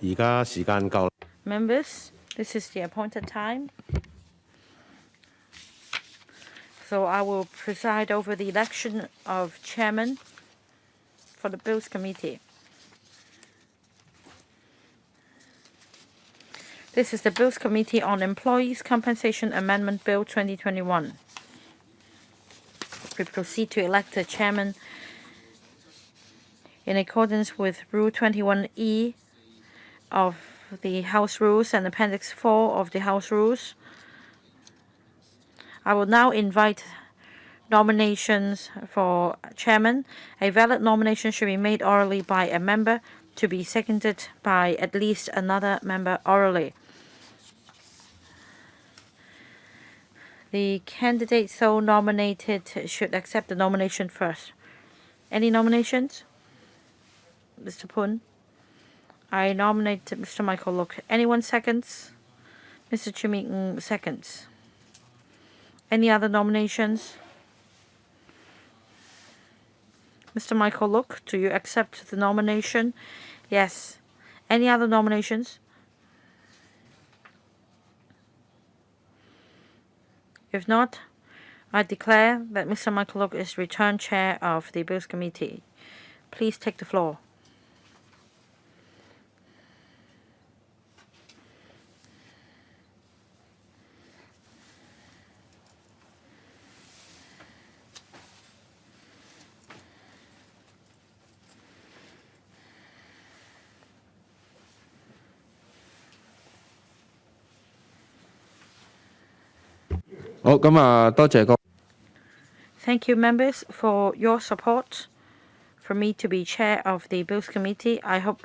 而家時間夠。Members, this is the appointed time. So I will preside over the election of chairman for the Bills Committee. This is the Bills Committee on Employees' Compensation Amendment Bill 2021. We proceed to elect a chairman in accordance with Rule 21E of the House Rules and Appendix 4 of the House Rules. I will now invite nominations for chairman. A valid nomination should be made orally by a member, to be seconded by at least another member orally. The candidate so nominated should accept the nomination first. Any nominations? Mr. Poon? I nominate Mr. Michael Look. Anyone seconds? Mr. Chimmy Ng seconds. Any other nominations? Mr. Michael Look, do you accept the nomination? Yes. Any other nominations? If not, I declare that Mr. Michael Look is returned chair of the Bills Committee. Please take the floor. Thank you, members, for your support for me to be chair of the Bills Committee. I hope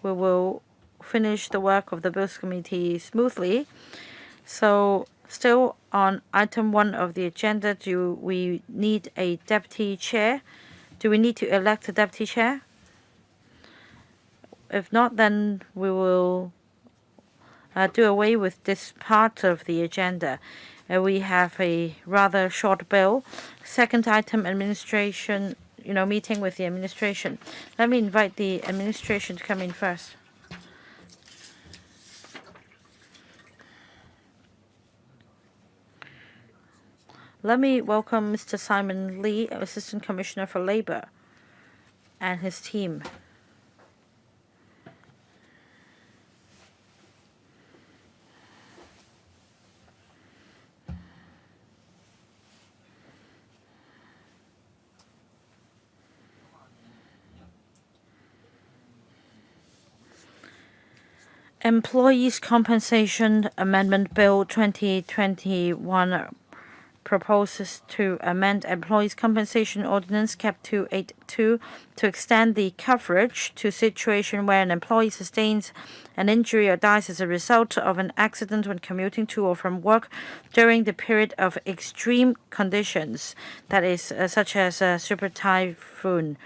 we will finish the work of the Bills Committee smoothly. So, still on item 1 of the agenda, do we need a deputy chair? Do we need to elect a deputy chair? If not, then we will do away with this part of the agenda. We have a rather short bill. Second item, administration, meeting with the administration. Let me invite the administration to come in first. Let me welcome Mr. Simon Lee, Assistant Commissioner for Labor, and his team. Employees' Compensation Amendment Bill 2021 proposes to amend Employees' Compensation Ordinance Cap 282 to extend the coverage to situation where an employee sustains an injury or dies as a result of an accident when commuting to or from work during the period of extreme conditions, that is, such as a super typhoon.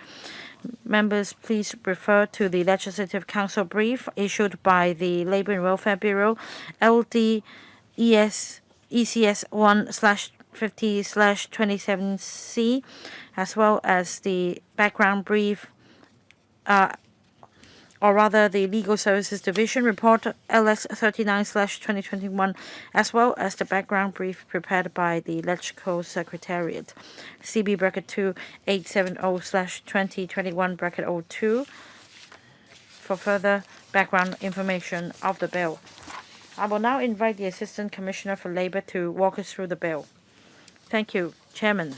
Members, please refer to the Legislative Council brief issued by the Labour and Welfare Bureau, LD ECS 1/50/27C, as well as the background brief, or rather the Legal Services Division report LS 39/2021, as well as the background brief prepared by the Legislative Secretariat, CB bracket 2870/2021 bracket 02, for further background information of the bill. I will now invite the Assistant Commissioner for Labor to walk us through the bill. Thank you, Chairman.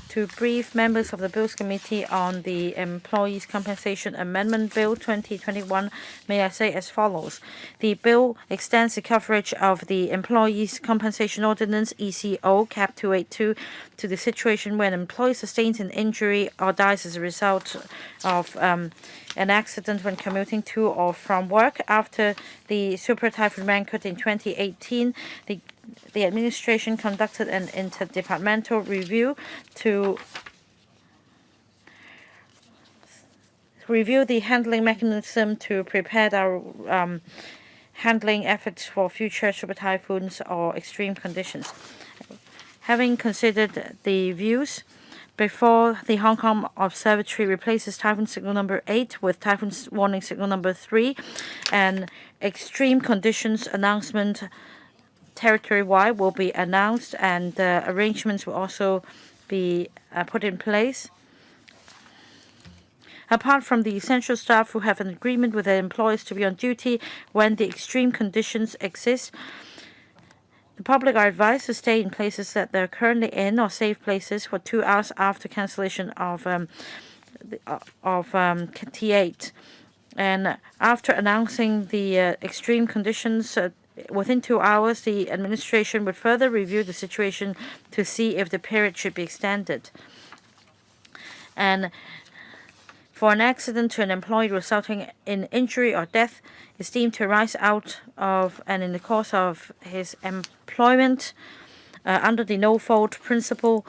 To brief members of the Bills Committee on the Employees' Compensation Amendment Bill 2021, may I say as follows. The bill extends the coverage of the Employees' Compensation Ordinance ECO Cap 282 to the situation when an employee sustains an injury or dies as a result of an accident when commuting to or from work. After the Super Typhoon Mangkhut in 2018, the administration conducted an interdepartmental review to review the handling mechanism to prepare our handling efforts for future super typhoons or extreme conditions. Having considered the views, before the Hong Kong Observatory replaces Typhoon Signal number 8 with Typhoon Warning Signal number 3, and extreme conditions announcement territory-wide will be announced, and arrangements will also be put in place. Apart from the essential staff who have an agreement with their employers to be on duty when the extreme conditions exist, the public are advised to stay in places that they're currently in or safe places for 2 hours after cancellation of T8. And after announcing the extreme conditions, within 2 hours, the administration would further review the situation to see if the period should be extended. And for an accident to an employee resulting in injury or death is deemed to arise out of and in the course of his employment under the no-fault principle,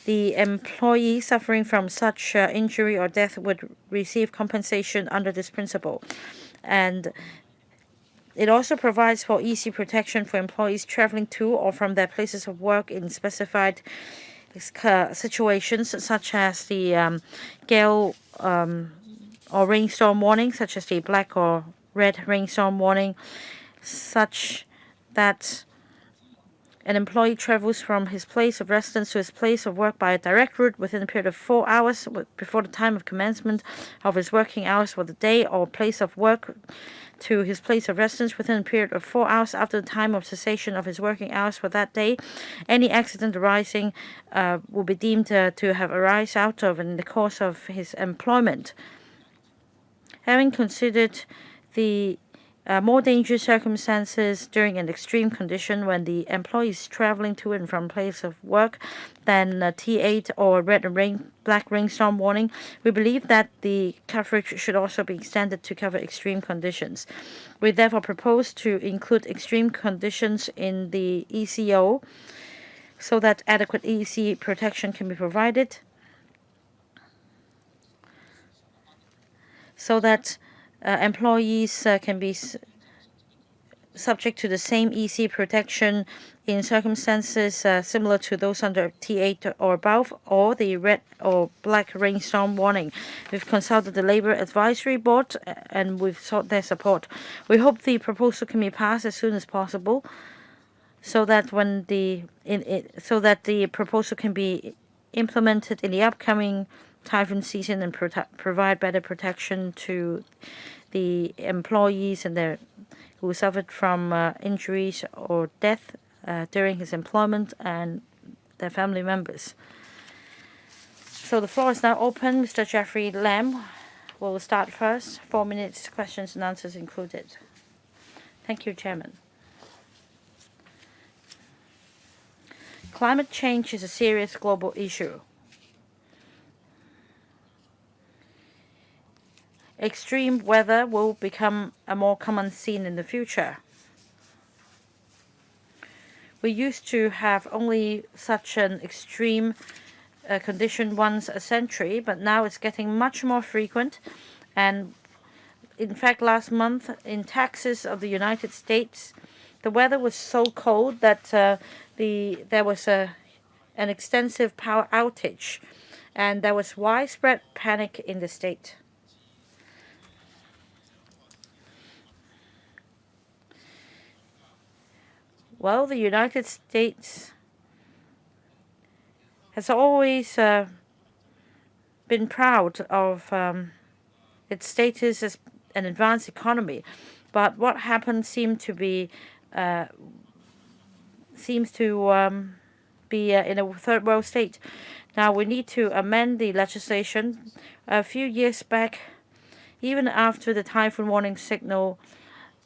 the employee suffering from such injury or death would receive compensation under this principle. And it also provides for easy protection for employees traveling to or from their places of work in specified situations, such as the gale or rainstorm warning, such as the black or red rainstorm warning, such that an employee travels from his place of residence to his place of work by a direct route within a period of 4 hours before the time of commencement of his working hours for the day, or place of work to his place of residence within a period of 4 hours after the time of cessation of his working hours for that day. Any accident arising will be deemed to have arisen out of in the course of his employment. Having considered the more dangerous circumstances during an extreme condition when the employee is traveling to and from place of work than T8 or red and black rainstorm warning, we believe that the coverage should also be extended to cover extreme conditions. We therefore propose to include extreme conditions in the ECO so that adequate EC protection can be provided, so that employees can be subject to the same EC protection in circumstances similar to those under T8 or above, or the red or black rainstorm warning. We've consulted the Labour Advisory Board and we've sought their support. We hope the proposal can be passed as soon as possible, so that the proposal can be implemented in the upcoming typhoon season and provide better protection to the employees and who suffered from injuries or death during his employment and their family members. So the floor is now open. Mr. Jeffrey Lam will start first. 4 minutes, questions and answers included. Thank you, Chairman. Climate change is a serious global issue. Extreme weather will become a more common scene in the future. We used to have only such an extreme condition once a century, but now it's getting much more frequent. And in fact, last month in Texas of the United States, the weather was so cold that there was an extensive power outage, and there was widespread panic in the state. Well, the United States has always been proud of its status as an advanced economy, but what happened seems to be in a third world state. Now we need to amend the legislation. A few years back, even after the typhoon warning signal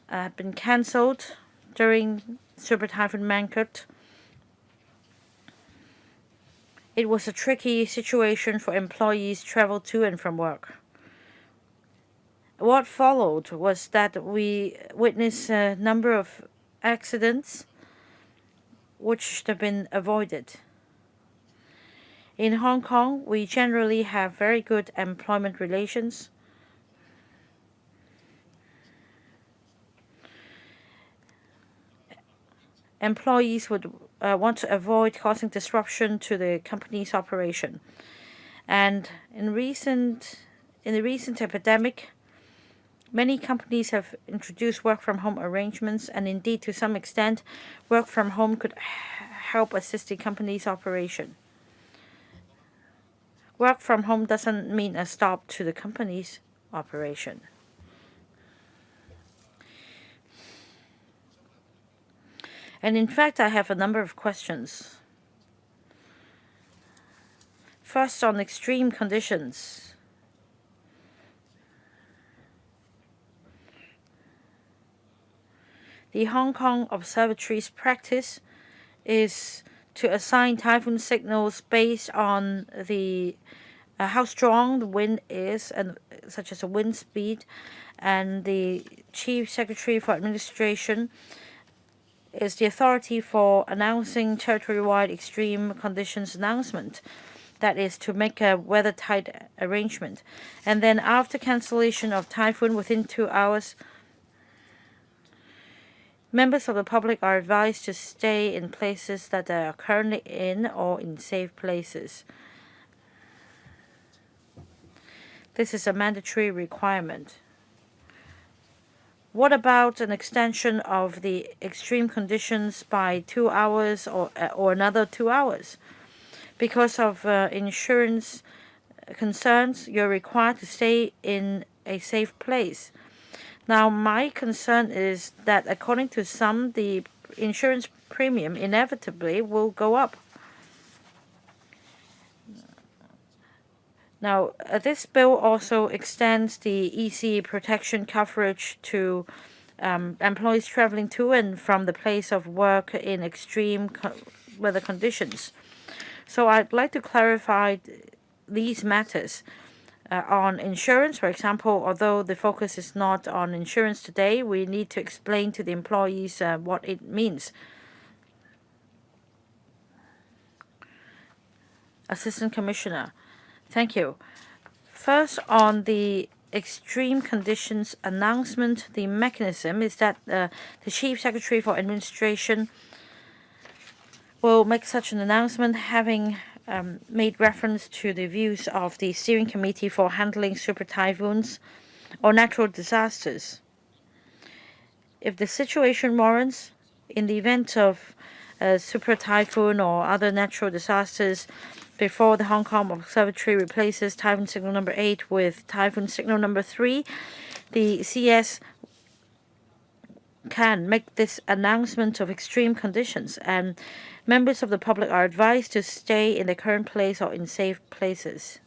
had been cancelled during Super Typhoon Mangkhut, it was a tricky situation for employees travel to and from work. What followed was that we witnessed a number of accidents which should have been avoided. In Hong Kong, we generally have very good employment relations. Employees would want to avoid causing disruption to the company's operation. And in the recent epidemic, many companies have introduced work from home arrangements, and indeed, to some extent, work from home could help assist the company's operation. Work from home doesn't mean a stop to the company's operation. And in fact, I have a number of questions. First, on extreme conditions. The Hong Kong Observatory's practice is to assign typhoon signals based on the how strong the wind is, and such as the wind speed, and the Chief Secretary for Administration is the authority for announcing territory-wide extreme conditions announcement. That is to make a weather-tight arrangement. And then after cancellation of typhoon within 2 hours, members of the public are advised to stay in places that they are currently in or in safe places. This is a mandatory requirement. What about an extension of the extreme conditions by 2 hours or another 2 hours? Because of insurance concerns, you're required to stay in a safe place. Now, my concern is that according to some, the insurance premium inevitably will go up. Now, this bill also extends the EC protection coverage to employees traveling to and from the place of work in extreme weather conditions. So I'd like to clarify these matters. On insurance, for example, although the focus is not on insurance today, we need to explain to the employees what it means. Assistant Commissioner. Thank you. First, on the extreme conditions announcement, the mechanism is that the Chief Secretary for Administration will make such an announcement, having made reference to the views of the Steering Committee for Handling Super Typhoons or Natural Disasters. If the situation warrants, in the event of a super typhoon or other natural disasters, before the Hong Kong Observatory replaces typhoon signal number 8 with typhoon signal number 3, the CS can make this announcement of extreme conditions, and members of the public are advised to stay in their current place or in safe places.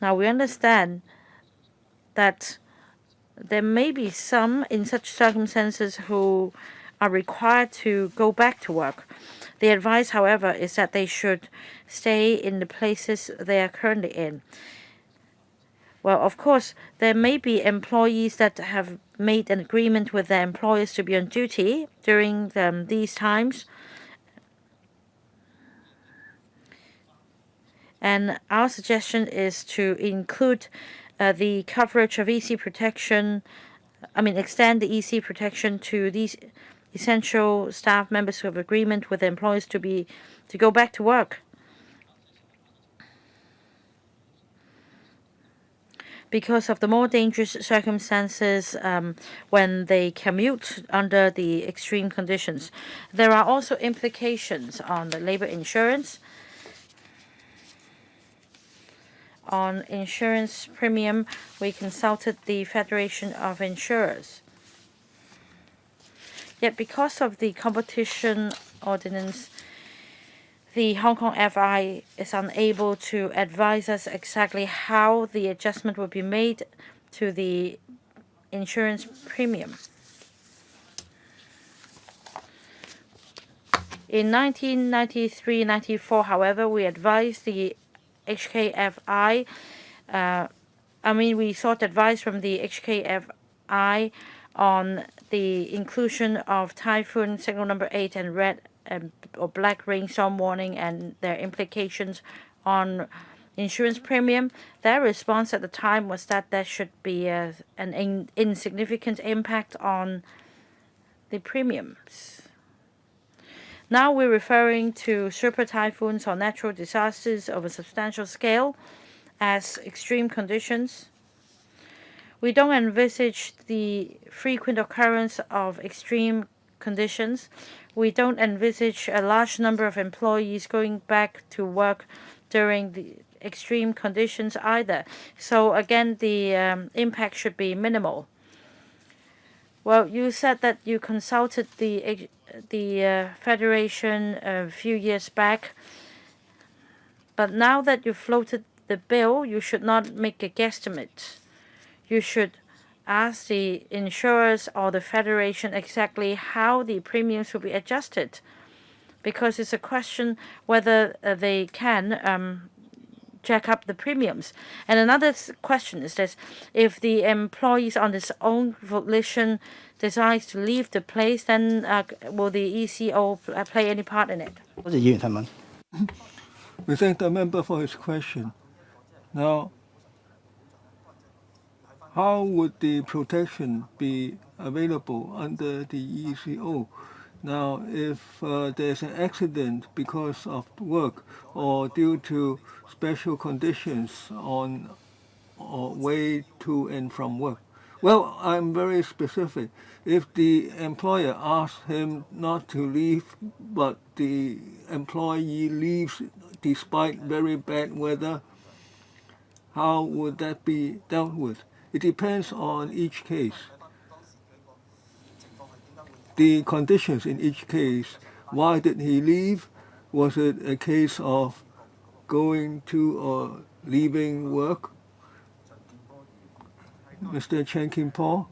Now, we understand that there may be some in such circumstances who are required to go back to work. The advice, however, is that they should stay in the places they are currently in. Well, of course, there may be employees that have made an agreement with their employers to be on duty during these times. And our suggestion is to include the coverage of EC protection, extend the EC protection to these essential staff members who have agreement with employers to go back to work. Because of the more dangerous circumstances when they commute under the extreme conditions. There are also implications on the labor insurance. On insurance premium, we consulted the Federation of Insurers. Yet because of the competition ordinance, the Hong Kong FI is unable to advise us exactly how the adjustment will be made to the insurance premium. In 1993-94, however, we advised the HKFI. We sought advice from the HKFI on the inclusion of typhoon signal number 8 and red or black rainstorm warning and their implications on insurance premium. Their response at the time was that there should be an insignificant impact on the premiums. Now we're referring to super typhoons or natural disasters of a substantial scale as extreme conditions. We don't envisage the frequent occurrence of extreme conditions. We don't envisage a large number of employees going back to work during the extreme conditions either. So again, the impact should be minimal. Well, you said that you consulted the Federation a few years back, but now that you floated the bill, you should not make a guesstimate. You should ask the insurers or the Federation exactly how the premiums will be adjusted, because it's a question whether they can jack up the premiums. And another question is this: if the employees on his own volition decides to leave the place, then will the ECO play any part in it? 多謝議員提問。We thank the member for his question. Now, how would the protection be available under the ECO? Now, if there's an accident because of work or due to special conditions on or way to and from work. Well, I'm very specific. If the employer asks him not to leave, but the employee leaves despite very bad weather, how would that be dealt with? It depends on each case. The conditions in each case. Why did he leave? Was it a case of going to or leaving work? Mr. Chen Kim-po.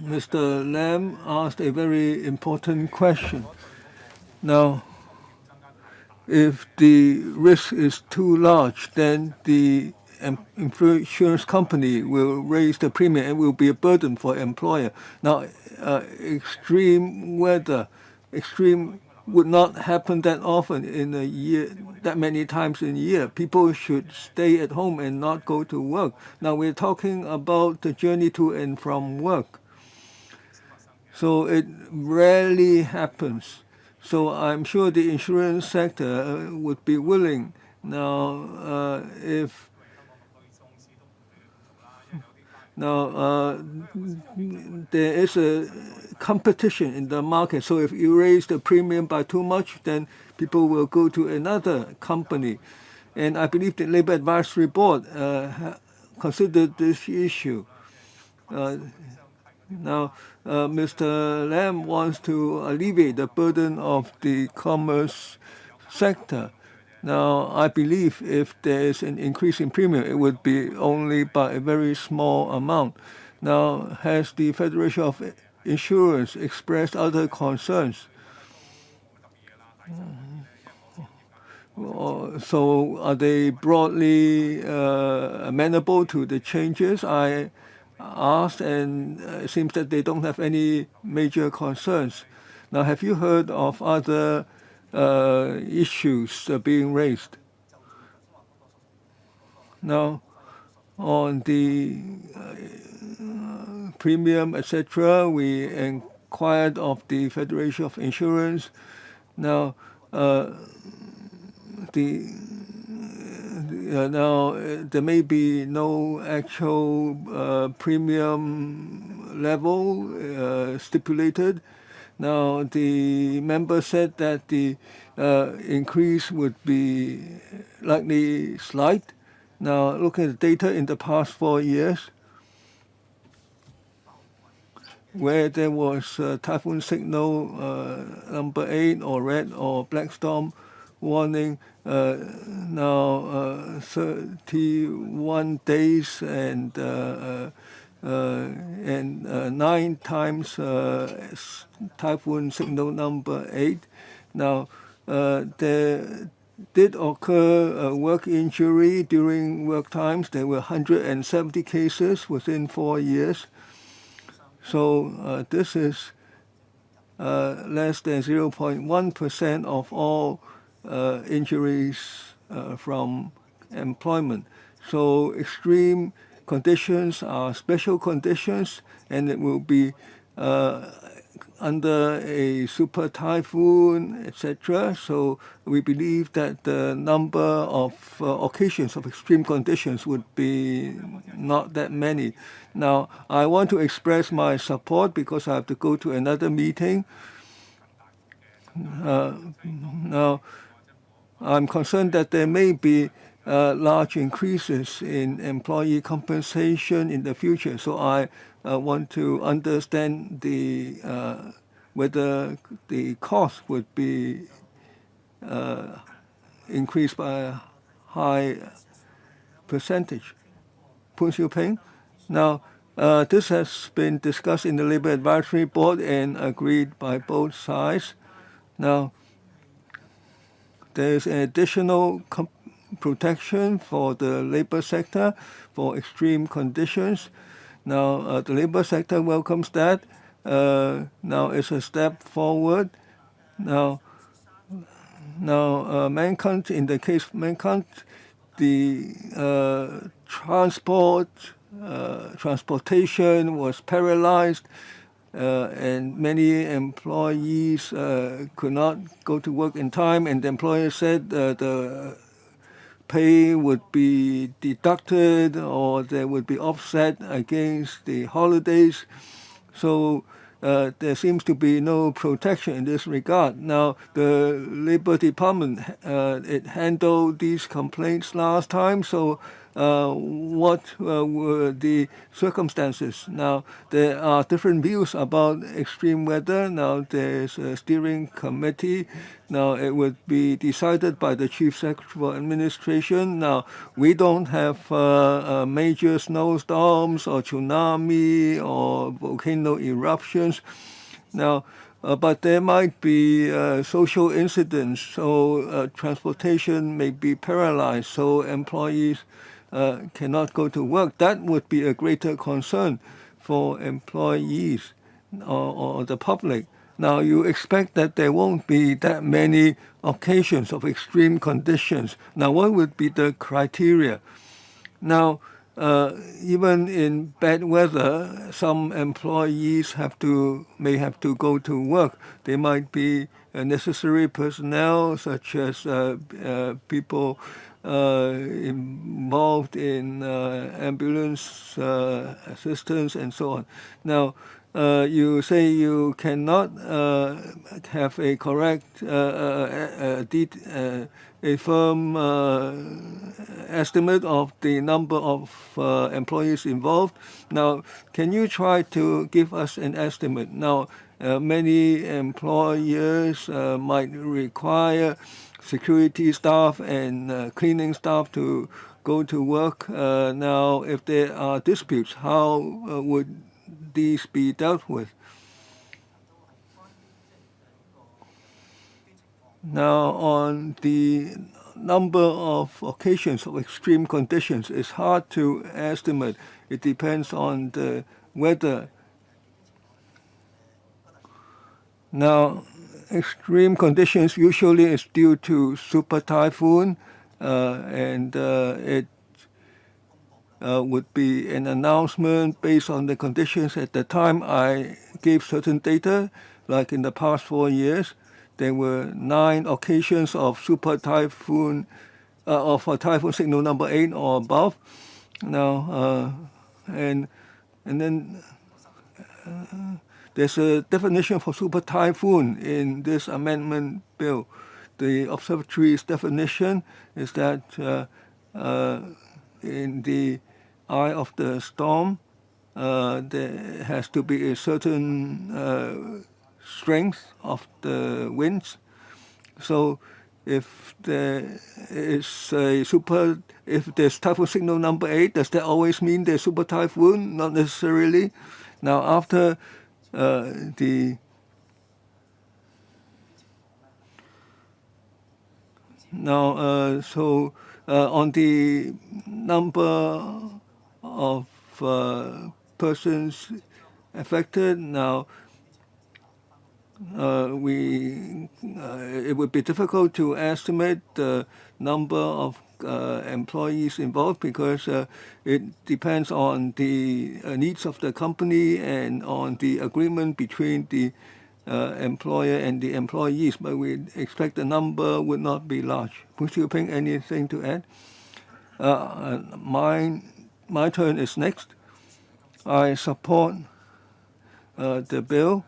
Mr. Lam asked a very important question. Now, if the risk is too large, then the insurance company will raise the premium and will be a burden for employer. Now, extreme weather, extreme would not happen that often in a year, that many times in a year. People should stay at home and not go to work. Now we're talking about the journey to and from work. So it rarely happens. So I'm sure the insurance sector would be willing. Now, there is a competition in the market. So if you raise the premium by too much, then people will go to another company. And I believe the Labor Advisory Board considered this issue. Now, Mr. Lam wants to alleviate the burden of the commerce sector. Now, I believe if there is an increase in premium, it would be only by a very small amount. Now, has the Federation of Insurers expressed other concerns? So are they broadly amenable to the changes? I asked, and it seems that they don't have any major concerns. Now, have you heard of other issues being raised? Now, on the premium, etc., we inquired of the Federation of Insurance. Now, there may be no actual premium level stipulated. Now, the member said that the increase would be likely slight. Now, looking at the data in the past 4 years, where there was typhoon signal number 8 or red or black storm warning, now 31 days and 9 times typhoon signal number 8. Now, there did occur a work injury during work times. There were 170 cases within 4 years. So this is less than 0.1% of all injuries from employment. So extreme conditions are special conditions, and it will be under a super typhoon, etc. So we believe that the number of occasions of extreme conditions would be not that many. Now, I want to express my support because I have to go to another meeting. Now, I'm concerned that there may be large increases in employee compensation in the future. So I want to understand whether the cost would be increased by a high percentage. Poon Siu Peng. Now, this has been discussed in the Labor Advisory Board and agreed by both sides. Now, there is an additional protection for the labor sector for extreme conditions. Now, the labor sector welcomes that. Now, it's a step forward. Now, mankind, in the case of mankind, the transportation was paralyzed, and many employees could not go to work in time, and the employer said the pay would be deducted or there would be offset against the holidays. So there seems to be no protection in this regard. Now, the Labor Department, it handled these complaints last time, so what were the circumstances? Now, there are different views about extreme weather. Now, there's a steering committee. Now, it would be decided by the Chief Secretary for Administration. Now, we don't have major snowstorms or tsunami or volcano eruptions. Now, but there might be social incidents, so transportation may be paralyzed, so employees cannot go to work. That would be a greater concern for employees or the public. Now, you expect that there won't be that many occasions of extreme conditions. Now, what would be the criteria? Now, even in bad weather, some employees may have to go to work. They might be necessary personnel, such as people involved in ambulance assistance and so on. Now, you say you cannot have a correct, a firm estimate of the number of employees involved. Now, can you try to give us an estimate? Now, many employers might require security staff and cleaning staff to go to work. Now, if there are disputes, how would these be dealt with? Now, on the number of occasions of extreme conditions, it's hard to estimate. It depends on the weather. Now, extreme conditions usually is due to super typhoon, and it would be an announcement based on the conditions at the time. I gave certain data, like in the past 4 years, there were 9 occasions of super typhoon, of a typhoon signal number 8 or above. Now, and then there's a definition for super typhoon in this amendment bill. The observatory's definition is that in the eye of the storm, there has to be a certain strength of the winds. So if there is if there's typhoon signal number 8, does that always mean there's super typhoon? Not necessarily. Now, after on the number of persons affected, now it would be difficult to estimate the number of employees involved because it depends on the needs of the company and on the agreement between the employer and the employees. But we expect the number would not be large. Pu Siu Ping, anything to add? My turn is next. I support the bill.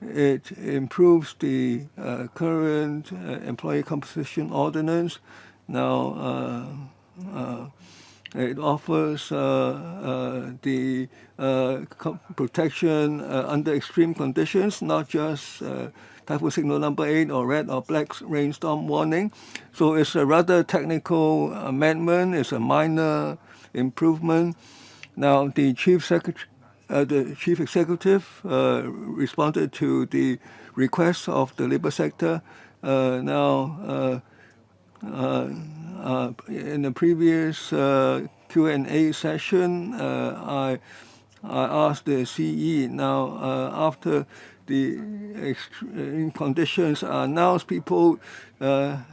It improves the current employee compensation ordinance. Now, it offers the protection under extreme conditions, not just typhoon signal number 8 or red or black rainstorm warning. So it's a rather technical amendment. It's a minor improvement. Now, the chief executive responded to the request of the labor sector. In the previous Q&A session, I asked the CE. Now, after the extreme conditions are announced, people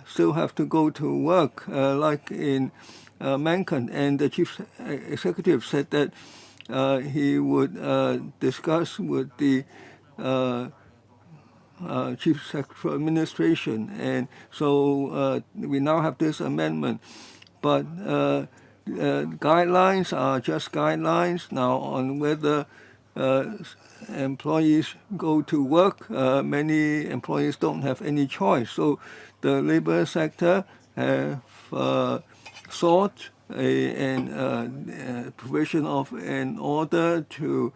still have to go to work, like in Mencken, and the chief executive said that he would discuss with the Chief Secretary for Administration, and so we now have this amendment. But guidelines are just guidelines now on whether employees go to work. Many employees don't have any choice, so the labor sector have sought a provision of an order to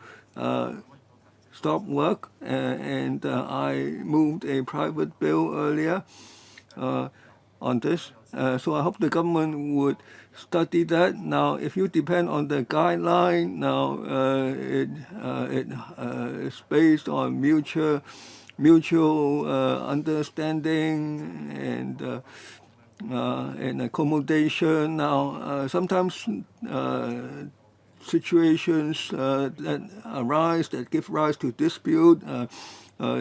stop work, and I moved a private bill earlier on this. So I hope the government would study that. Now, if you depend on the guideline, now it is based on mutual understanding and accommodation. Now, sometimes situations that arise, that give rise to dispute,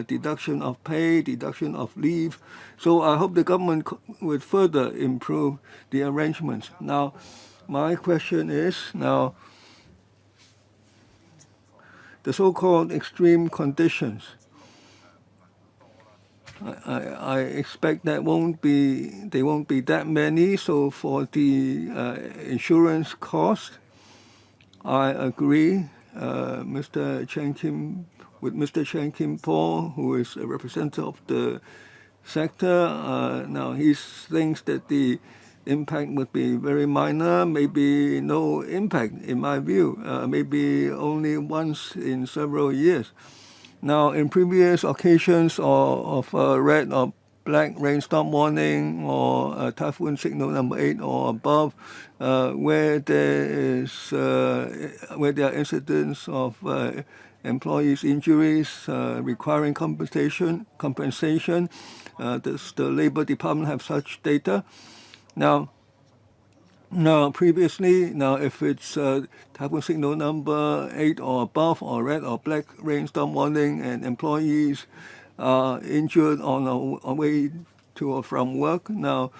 deduction of pay, deduction of leave. So I hope the government would further improve the arrangements. Now, my question is, now, the so-called extreme conditions, I expect that they won't be that many. So for the insurance cost, I agree with Mr. Chen Kim-po, who is a representative of the sector. Now he thinks that the impact would be very minor, maybe no impact in my view, maybe only once in several years. Now, in previous occasions of red or black rainstorm warning or typhoon signal number 8 or above, where there are incidents of employees' injuries requiring compensation, does the Labor Department have such data? Now, previously, if it's typhoon signal number 8 or above, or red or black rainstorm warning, and employees are injured on a way to or from work. Now,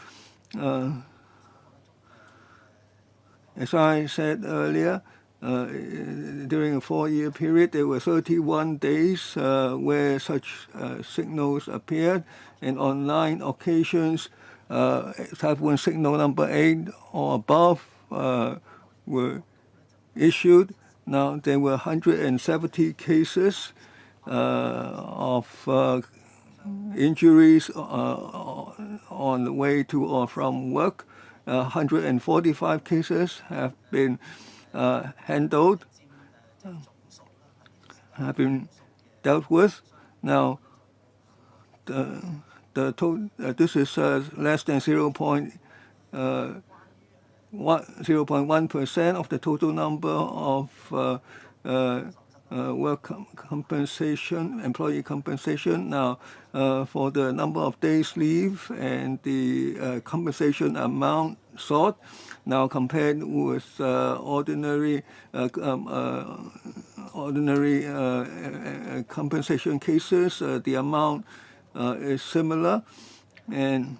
as I said earlier, during a 4-year period, there were 31 days where such signals appeared, and on 9 occasions, typhoon signal number 8 or above were issued. Now, there were 170 cases of injuries on the way to or from work. 145 cases have been handled, have been dealt with. Now, this is less than 0.1% of the total number of work compensation, employee compensation. Now, for the number of days leave and the compensation amount sought, now compared with ordinary ordinary compensation cases, the amount is similar, and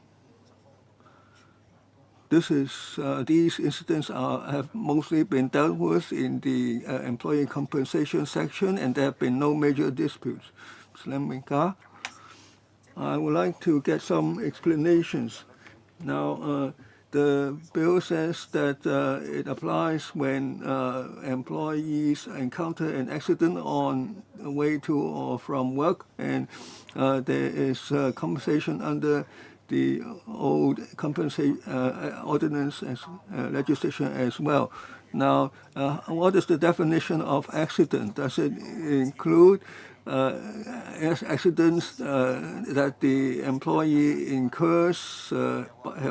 these incidents have mostly been dealt with in the employee compensation section, and there have been no major disputes. Mr. Lam Wing Ka, I would like to get some explanations. Now, the bill says that it applies when employees encounter an accident on the way to or from work, and there is compensation under the old compensation ordinance as legislation as well. Now, what is the definition of accident? Does it include accidents that the employee incurs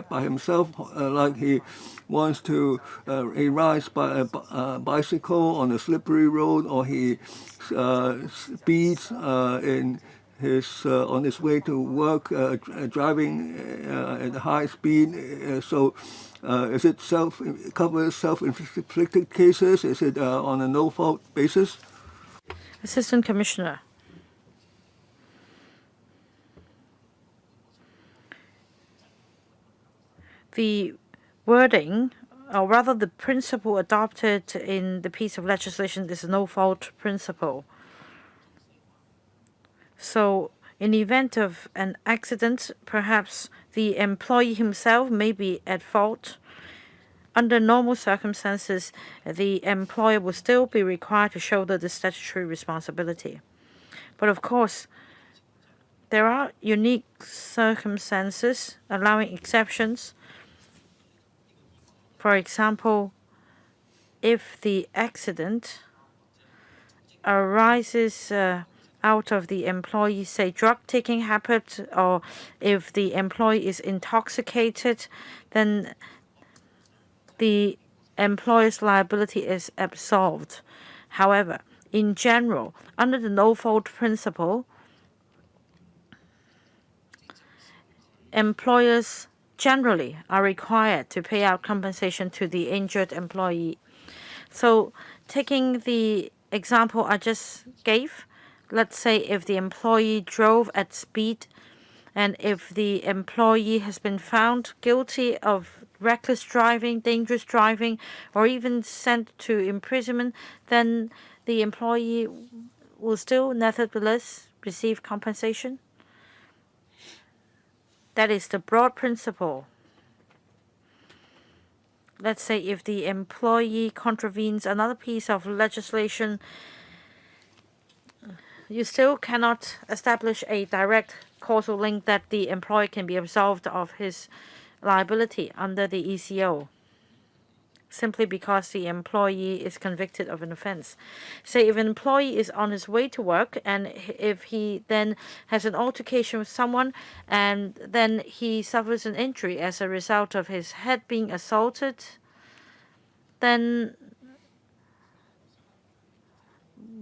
by himself, like he rides by a bicycle on a slippery road, or he speeds on his way to work, driving at high speed. Is it covers self-inflicted cases? Is it on a no-fault basis? Assistant Commissioner. The wording, or rather the principle adopted in the piece of legislation, is a no-fault principle. So in the event of an accident, perhaps the employee himself may be at fault. Under normal circumstances, the employer will still be required to shoulder the statutory responsibility. But of course, there are unique circumstances allowing exceptions. For example, if the accident arises out of the employee's, say, drug-taking habit, or if the employee is intoxicated, then the employer's liability is absolved. However, in general, under the no-fault principle, employers generally are required to pay out compensation to the injured employee. So taking the example I just gave, let's say if the employee drove at speed, and if the employee has been found guilty of reckless driving, dangerous driving, or even sent to imprisonment, then the employee will still nevertheless receive compensation. That is the broad principle. Let's say if the employee contravenes another piece of legislation, you still cannot establish a direct causal link that the employee can be absolved of his liability under the ECO, simply because the employee is convicted of an offense. Say if an employee is on his way to work, and if he then has an altercation with someone, and then he suffers an injury as a result of his head being assaulted, then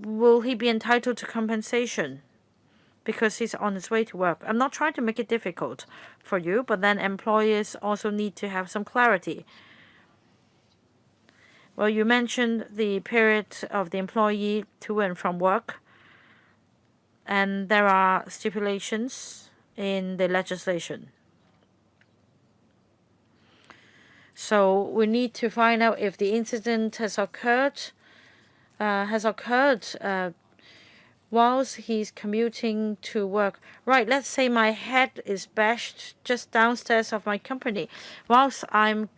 will he be entitled to compensation because he's on his way to work? I'm not trying to make it difficult for you, but then employers also need to have some clarity. Well, you mentioned the period of the employee to and from work, and there are stipulations in the legislation. So we need to find out if the incident has occurred whilst he's commuting to work. Right, let's say my head is bashed just downstairs of my company whilst I'm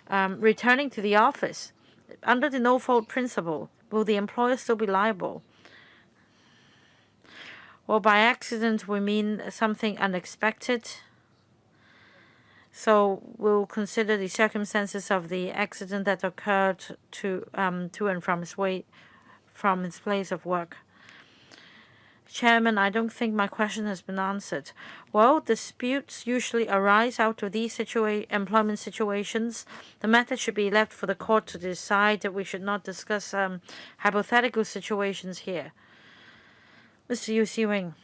returning to the office. Under the no-fault principle, will the employer still be liable? Well, by accident, we mean something unexpected. So we'll consider the circumstances of the accident that occurred to and from his place of work. Chairman, I don't think my question has been answered. Well, disputes usually arise out of these employment situations. The matter should be left for the court to decide. That we should not discuss hypothetical situations here. Mr. Yu Si-wing.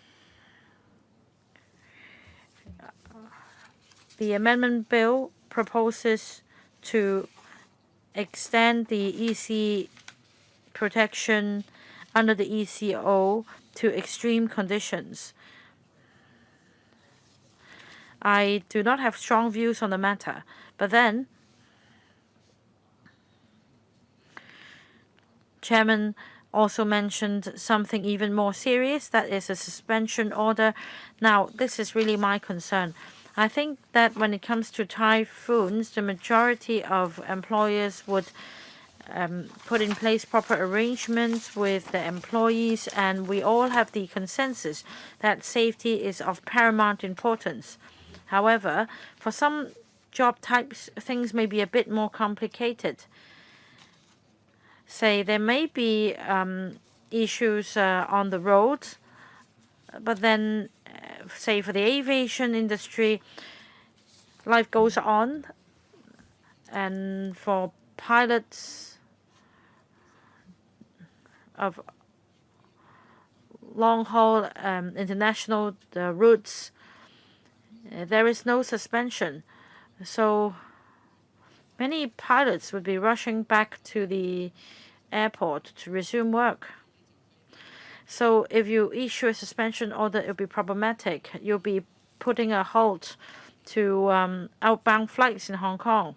The amendment bill proposes to extend the EC protection under the ECO to extreme conditions. I do not have strong views on the matter, but then Chairman also mentioned something even more serious, that is a suspension order. Now, this is really my concern. I think that when it comes to typhoons, the majority of employers would put in place proper arrangements with the employees, and we all have the consensus that safety is of paramount importance. However, for some job types, things may be a bit more complicated. Say there may be issues on the road, but then, say for the aviation industry, life goes on, and for pilots of long-haul international routes, there is no suspension. So many pilots would be rushing back to the airport to resume work. So if you issue a suspension order, it will be problematic. You'll be putting a halt to outbound flights in Hong Kong.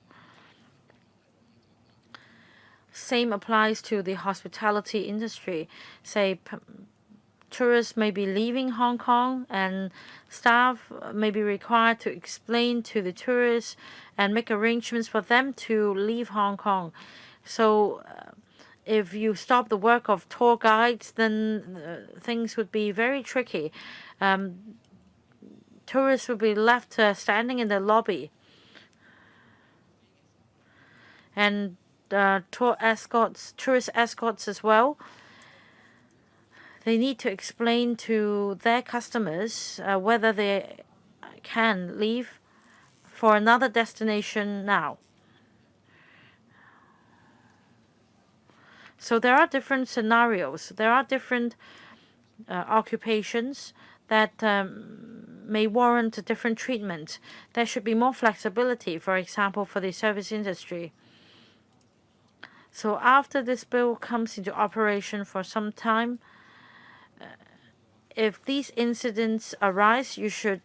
Same applies to the hospitality industry. Say tourists may be leaving Hong Kong, and staff may be required to explain to the tourists and make arrangements for them to leave Hong Kong. So if you stop the work of tour guides, then things would be very tricky. Tourists would be left standing in the lobby, and tourist escorts as well. They need to explain to their customers whether they can leave for another destination now. So there are different scenarios. There are different occupations that may warrant a different treatment. There should be more flexibility, for example, for the service industry. So after this bill comes into operation for some time, if these incidents arise, you should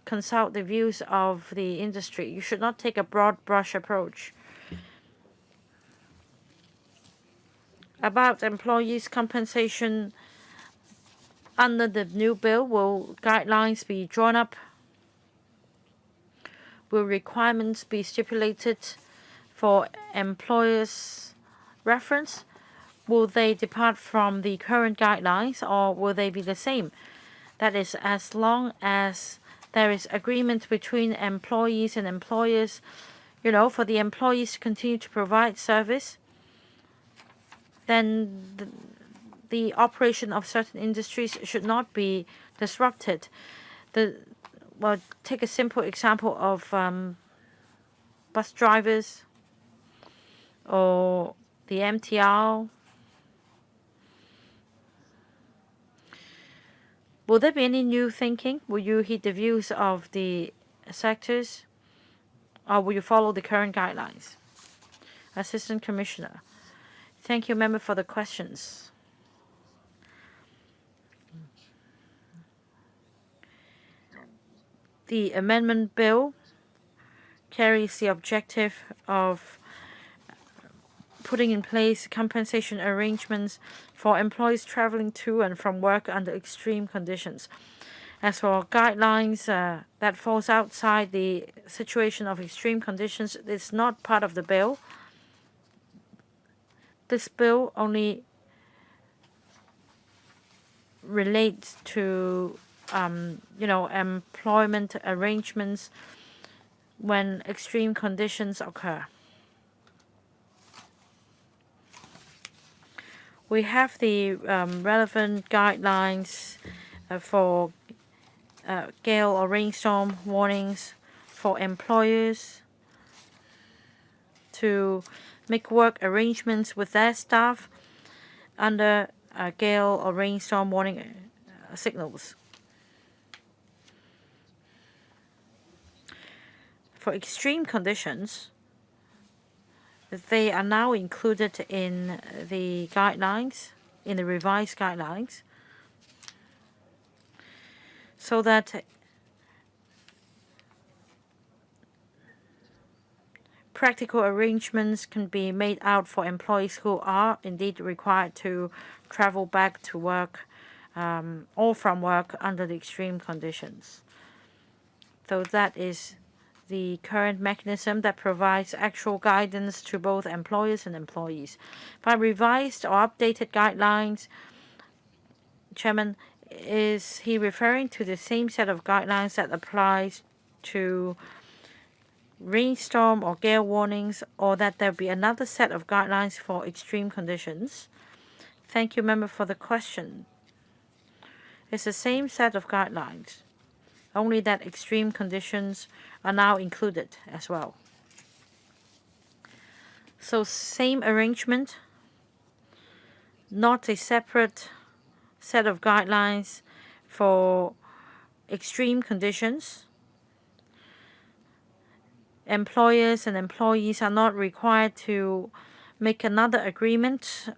consult the views of the industry. You should not take a broad brush approach. About employees' compensation under the new bill, will guidelines be drawn up? Will requirements be stipulated for employers' reference? Will they depart from the current guidelines, or will they be the same? That is, as long as there is agreement between employees and employers, for the employees to continue to provide service, then the operation of certain industries should not be disrupted. Take a simple example of bus drivers or the MTR. Will there be any new thinking? Will you heed the views of the sectors, or will you follow the current guidelines? Assistant Commissioner. Thank you, Member, for the questions. The amendment bill carries the objective of putting in place compensation arrangements for employees traveling to and from work under extreme conditions. As for guidelines that falls outside the situation of extreme conditions, it's not part of the bill. This bill only relates to employment arrangements when extreme conditions occur. We have the relevant guidelines for gale or rainstorm warnings for employers to make work arrangements with their staff under gale or rainstorm warning signals. For extreme conditions, they are now included in the guidelines in the revised guidelines so that practical arrangements can be made out for employees who are indeed required to travel back to work or from work under the extreme conditions. So that is the current mechanism that provides actual guidance to both employers and employees. By revised or updated guidelines, Chairman, is he referring to the same set of guidelines that applies to rainstorm or gale warnings, or that there be another set of guidelines for extreme conditions? Thank you, member, for the question. It's the same set of guidelines, only that extreme conditions are now included as well. So same arrangement, not a separate set of guidelines for extreme conditions. Employers and employees are not required to make another agreement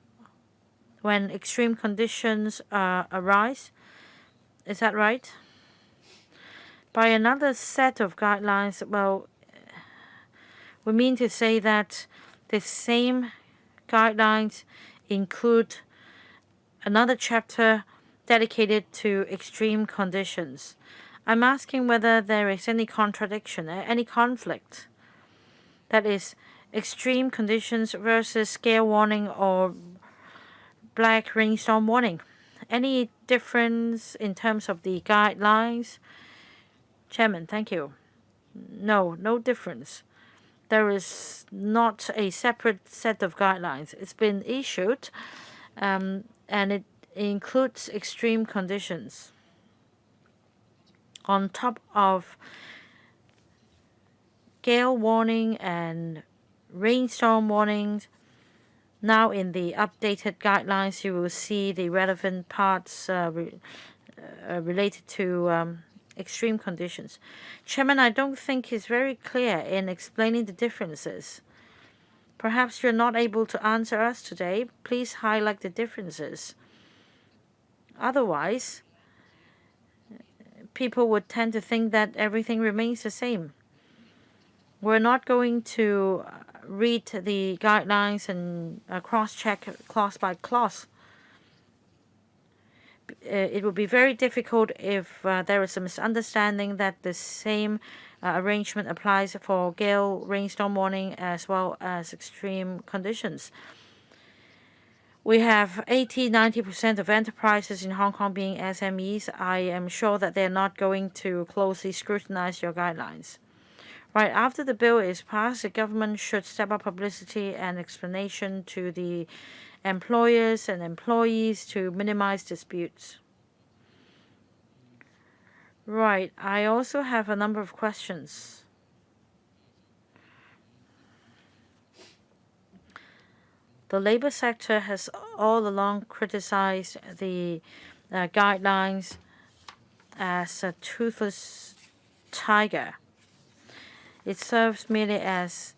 when extreme conditions arise. Is that right? By another set of guidelines, well, we mean to say that the same guidelines include another chapter dedicated to extreme conditions. I'm asking whether there is any contradiction, any conflict. That is, extreme conditions versus gale warning or black rainstorm warning. Any difference in terms of the guidelines? Chairman, thank you. No difference. There is not a separate set of guidelines. It's been issued, and it includes extreme conditions. On top of gale warning and rainstorm warnings, now in the updated guidelines, you will see the relevant parts related to extreme conditions. Chairman, I don't think it's very clear in explaining the differences. Perhaps you're not able to answer us today. Please highlight the differences. Otherwise, people would tend to think that everything remains the same. We're not going to read the guidelines and cross-check clause by clause. It would be very difficult if there is a misunderstanding that the same arrangement applies for gale, rainstorm warning as well as extreme conditions. We have 80–90% of enterprises in Hong Kong being SMEs. I am sure that they're not going to closely scrutinize your guidelines. Right after the bill is passed, the government should step up publicity and explanation to the employers and employees to minimize disputes. Right, I also have a number of questions. The labor sector has all along criticized the guidelines as a toothless tiger. It serves merely as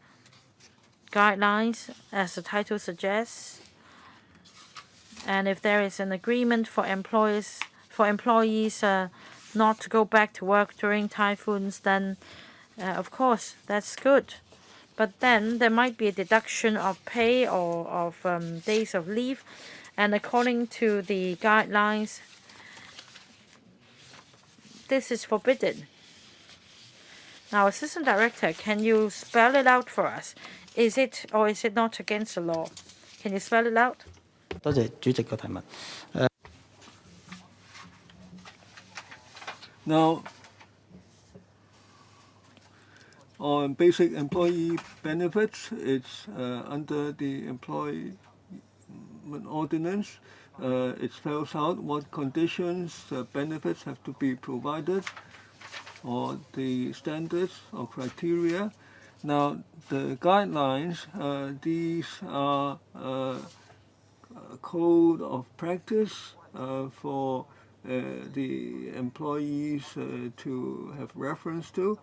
guidelines, as the title suggests. And if there is an agreement for employees not to go back to work during typhoons, then of course that's good. But then there might be a deduction of pay or of days of leave, and according to the guidelines, this is forbidden. Now, Assistant Director, can you spell it out for us? Is it or is it not against the law? Can you spell it out? 多謝主席嘅提問。Now, on basic employee benefits, it's under the employment ordinance. It spells out what conditions benefits have to be provided, or the standards or criteria. Now, the guidelines, these are a code of practice for the employees to have reference to.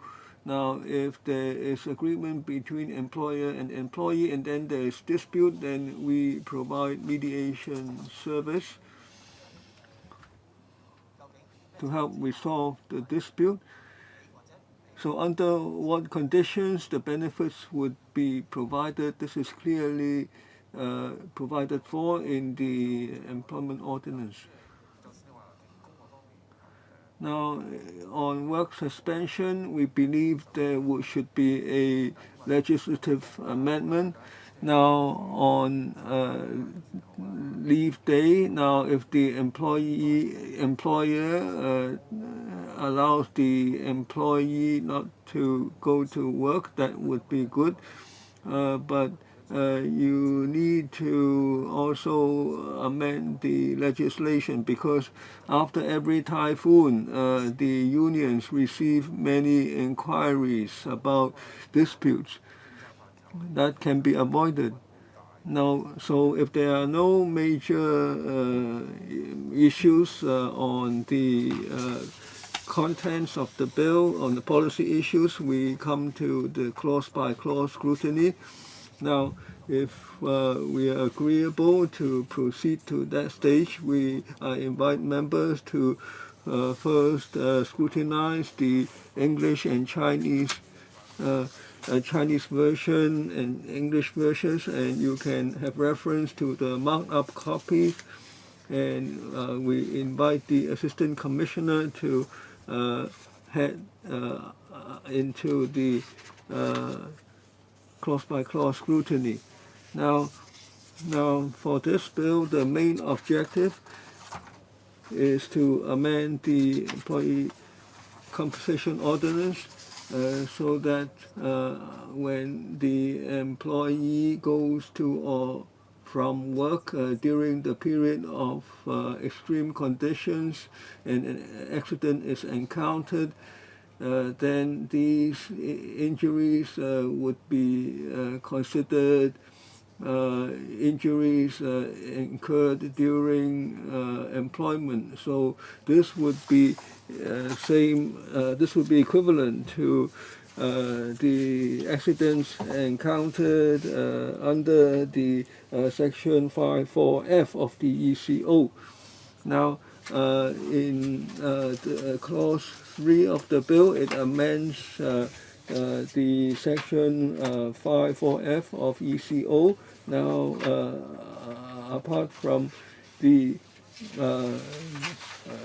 Now, if there is agreement between employer and employee and then there is dispute, then we provide mediation service to help resolve the dispute. So under what conditions the benefits would be provided, this is clearly provided for in the employment ordinance. Now, on work suspension, we believe there should be a legislative amendment. Now, on leave day, now if the employer allows the employee not to go to work, that would be good. But you need to also amend the legislation because after every typhoon, the unions receive many inquiries about disputes that can be avoided. Now, so if there are no major issues on the contents of the bill, on the policy issues, we come to the clause-by-clause scrutiny. Now, if we are agreeable to proceed to that stage, I invite members to first scrutinize the English and Chinese version and English versions, and you can have reference to the marked up copies. And we invite the Assistant Commissioner to head into the clause-by-clause scrutiny. Now, for this bill, the main objective is to amend the employee compensation ordinance so that when the employee goes to or from work during the period of extreme conditions and an accident is encountered, then these injuries would be considered injuries incurred during employment. So this would be this would be equivalent to the accidents encountered under the Section 54F of the ECO. Now, in the clause 3 of the bill, it amends the Section 54F of ECO. Now, apart from the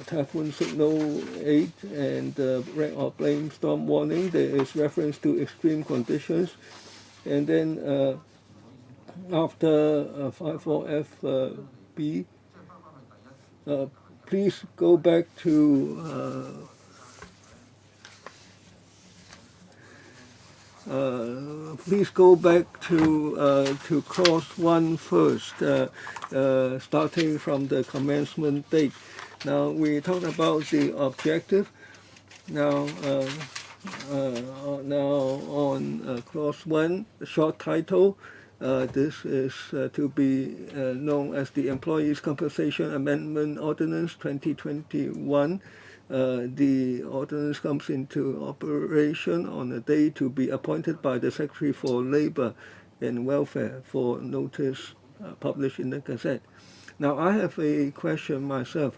typhoon signal 8 and red or blame storm warning, there is reference to extreme conditions. And then after 54FB, please go back to clause 1 first, starting from the commencement date. Now we talked about the objective. Now, on clause 1, the short title. This is to be known as the Employees' Compensation Amendment Ordinance 2021. The ordinance comes into operation on a day to be appointed by the Secretary for Labour and Welfare for notice published in the Gazette. Now, I have a question myself.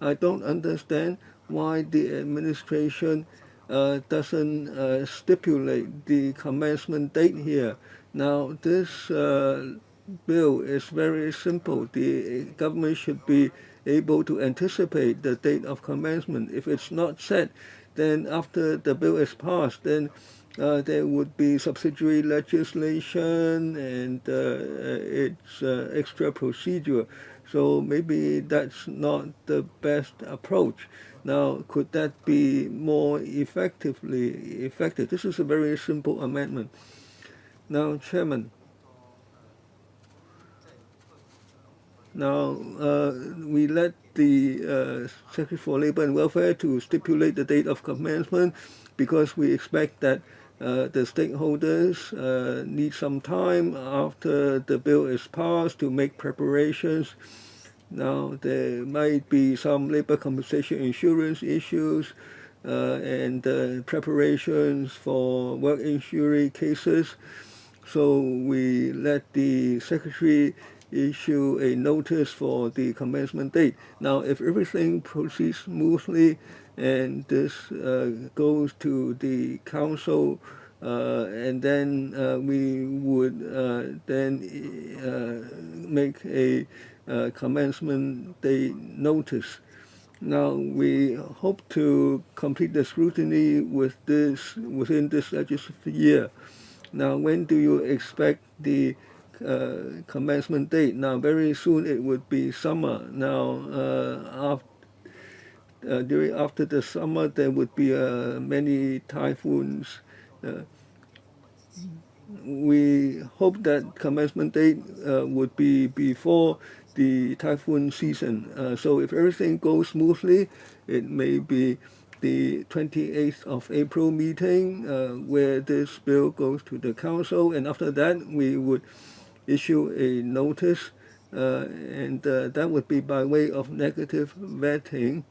I don't understand why the administration doesn't stipulate the commencement date here. Now, this bill is very simple. The government should be able to anticipate the date of commencement. If it's not set, then after the bill is passed, then there would be subsidiary legislation and it's extra procedure. So maybe that's not the best approach. Now, could that be more effective? This is a very simple amendment. Now, Chairman. Now, we let the Secretary for Labour and Welfare to stipulate the date of commencement because we expect that the stakeholders need some time after the bill is passed to make preparations. Now, there might be some labor compensation insurance issues. and preparations for work injury cases. So we let the Secretary issue a notice for the commencement date. Now, if everything proceeds smoothly and this goes to the Council, and then we would then make a commencement date notice. Now, we hope to complete the scrutiny within this legislative year. Now, when do you expect the commencement date? Now, very soon it would be summer. Now, after the summer, there would be many typhoons. We hope that commencement date would be before the typhoon season. So if everything goes smoothly, it may be the 28th of April meeting where this bill goes to the Council, and after that we would issue a notice, and that would be by way of negative vetting,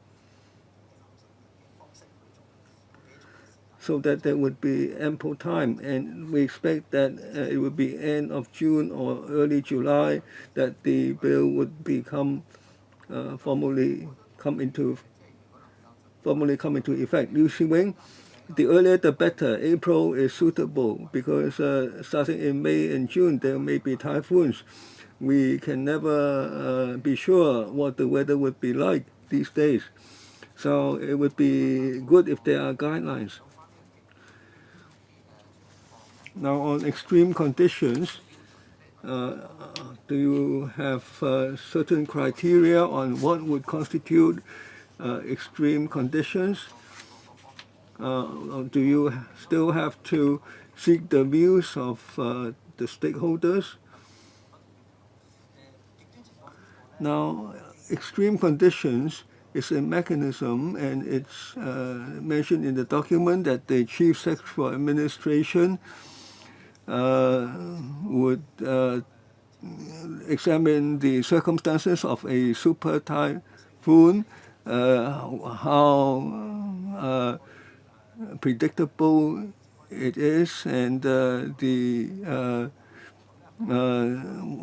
so that there would be ample time. And we expect that it would be end of June or early July that the bill would become formally come into effect. Liu Xing, the earlier the better. April is suitable because starting in May and June there may be typhoons. We can never be sure what the weather would be like these days. So it would be good if there are guidelines. Now, on extreme conditions, do you have certain criteria on what would constitute extreme conditions? Do you still have to seek the views of the stakeholders? Now, extreme conditions is a mechanism, and it's mentioned in the document that the Chief Secretary for Administration would examine the circumstances of a super typhoon, how predictable it is, and the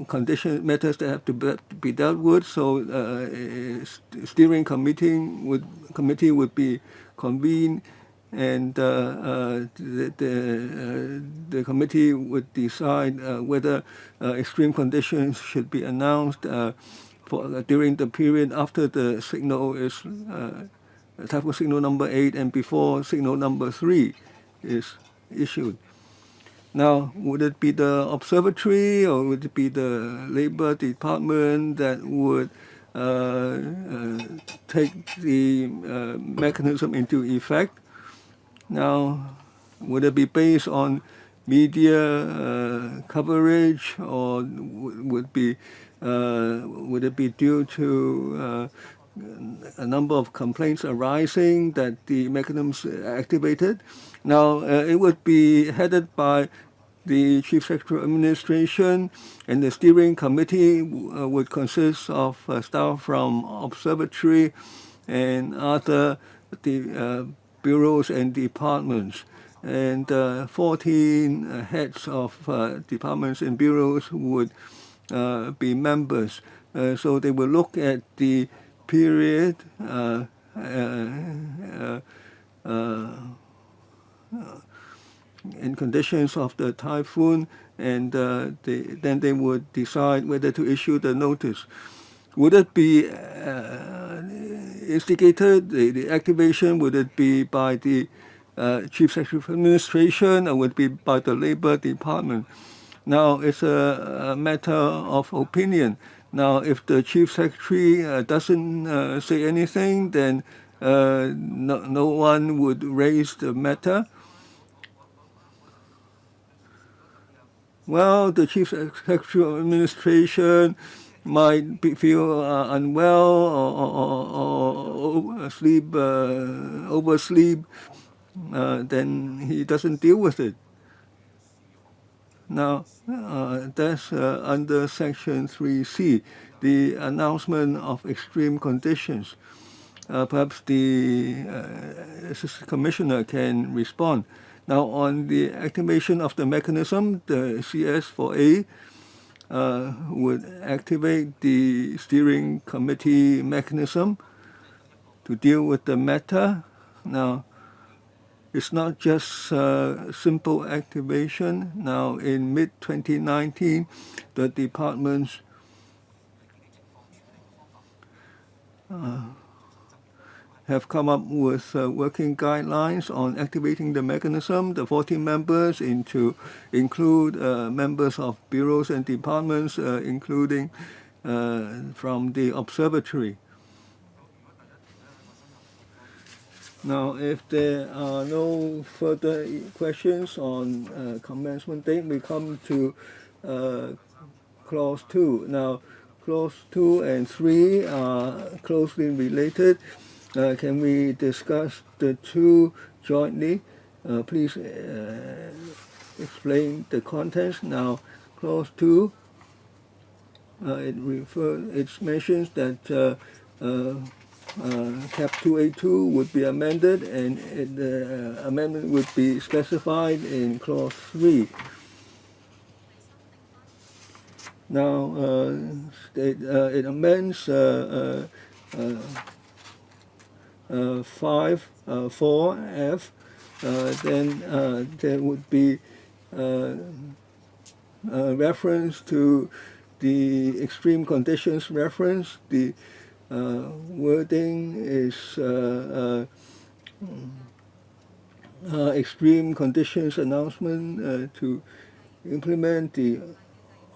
condition matters that have to be dealt with. So steering committee would be convened, and the committee would decide whether extreme conditions should be announced during the period after the signal is typhoon signal number 8 and before signal number 3 is issued. Now, would it be the observatory or would it be the Labor Department that would take the mechanism into effect? Now, would it be based on media coverage, or would it be due to a number of complaints arising that the mechanisms activated? Now, it would be headed by the Chief Secretary of Administration, and the steering committee would consist of staff from observatory and other bureaus and departments, and 14 heads of departments and bureaus would be members. So they will look at the period in conditions of the typhoon, and then they would decide whether to issue the notice. Would it be instigated, the activation, would it be by the Chief Secretary of Administration, or would it be by the Labor Department? Now, it's a matter of opinion. Now, if the Chief Secretary doesn't say anything, then no one would raise the matter. Well, the Chief Secretary of Administration might feel unwell or oversleep, then he doesn't deal with it. Now, that's under Section 3C, the announcement of extreme conditions. perhaps the Assistant Commissioner can respond. Now, on the activation of the mechanism, the CS4A would activate the steering committee mechanism to deal with the matter. Now, it's not just simple activation. Now, in mid-2019, the departments have come up with working guidelines on activating the mechanism. The 14 members include members of bureaus and departments, including from the observatory. Now, if there are no further questions on commencement date, we come to Clause 2. Now, Clause 2 and 3 are closely related. Can we discuss the two jointly? Please explain the contents. Now, Clause 2, it mentions that Cap 2A2 would be amended, and the amendment would be specified in Clause 3. Now, it amends 4F. Then there would be reference to the extreme conditions reference. The wording is extreme conditions announcement to implement the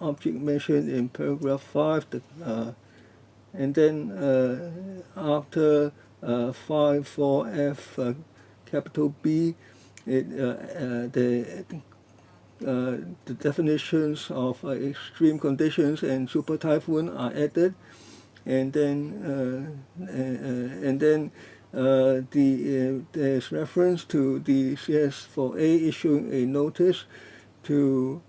object mentioned in paragraph 5. And then after 5.4f capital B, the definitions of extreme conditions and super typhoon are added, and then there's reference to the CS4A issuing a notice to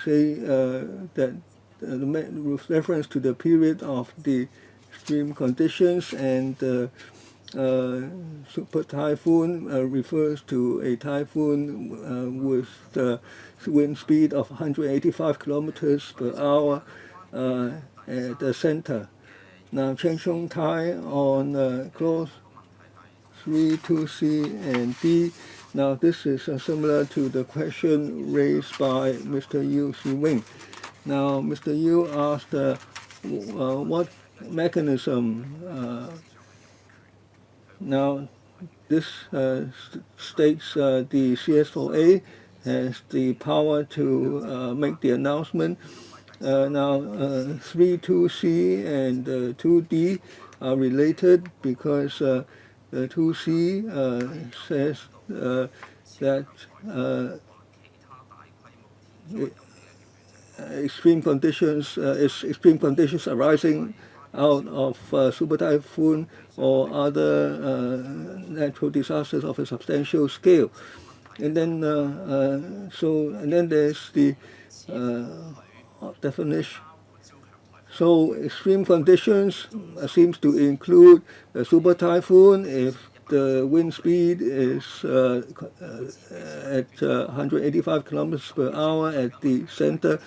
say that with reference to the period of the extreme conditions, and super typhoon refers to a typhoon with the wind speed of 185 kilometers per hour at the center. Now, Chen Chong Tai on Clause 3, 2C and D. Now, this is similar to the question raised by Mr. Yu Si-wing. Now, Mr. Yu asked what mechanism. Now, this states the CS4A has the power to make the announcement. Now, 3.2c and 2d are related because 2c says that extreme conditions arising out of super typhoon or other natural disasters of a substantial scale. And then then there's the definition. So extreme conditions seems to include a super typhoon if the wind speed is at 185 kilometers per hour at the center,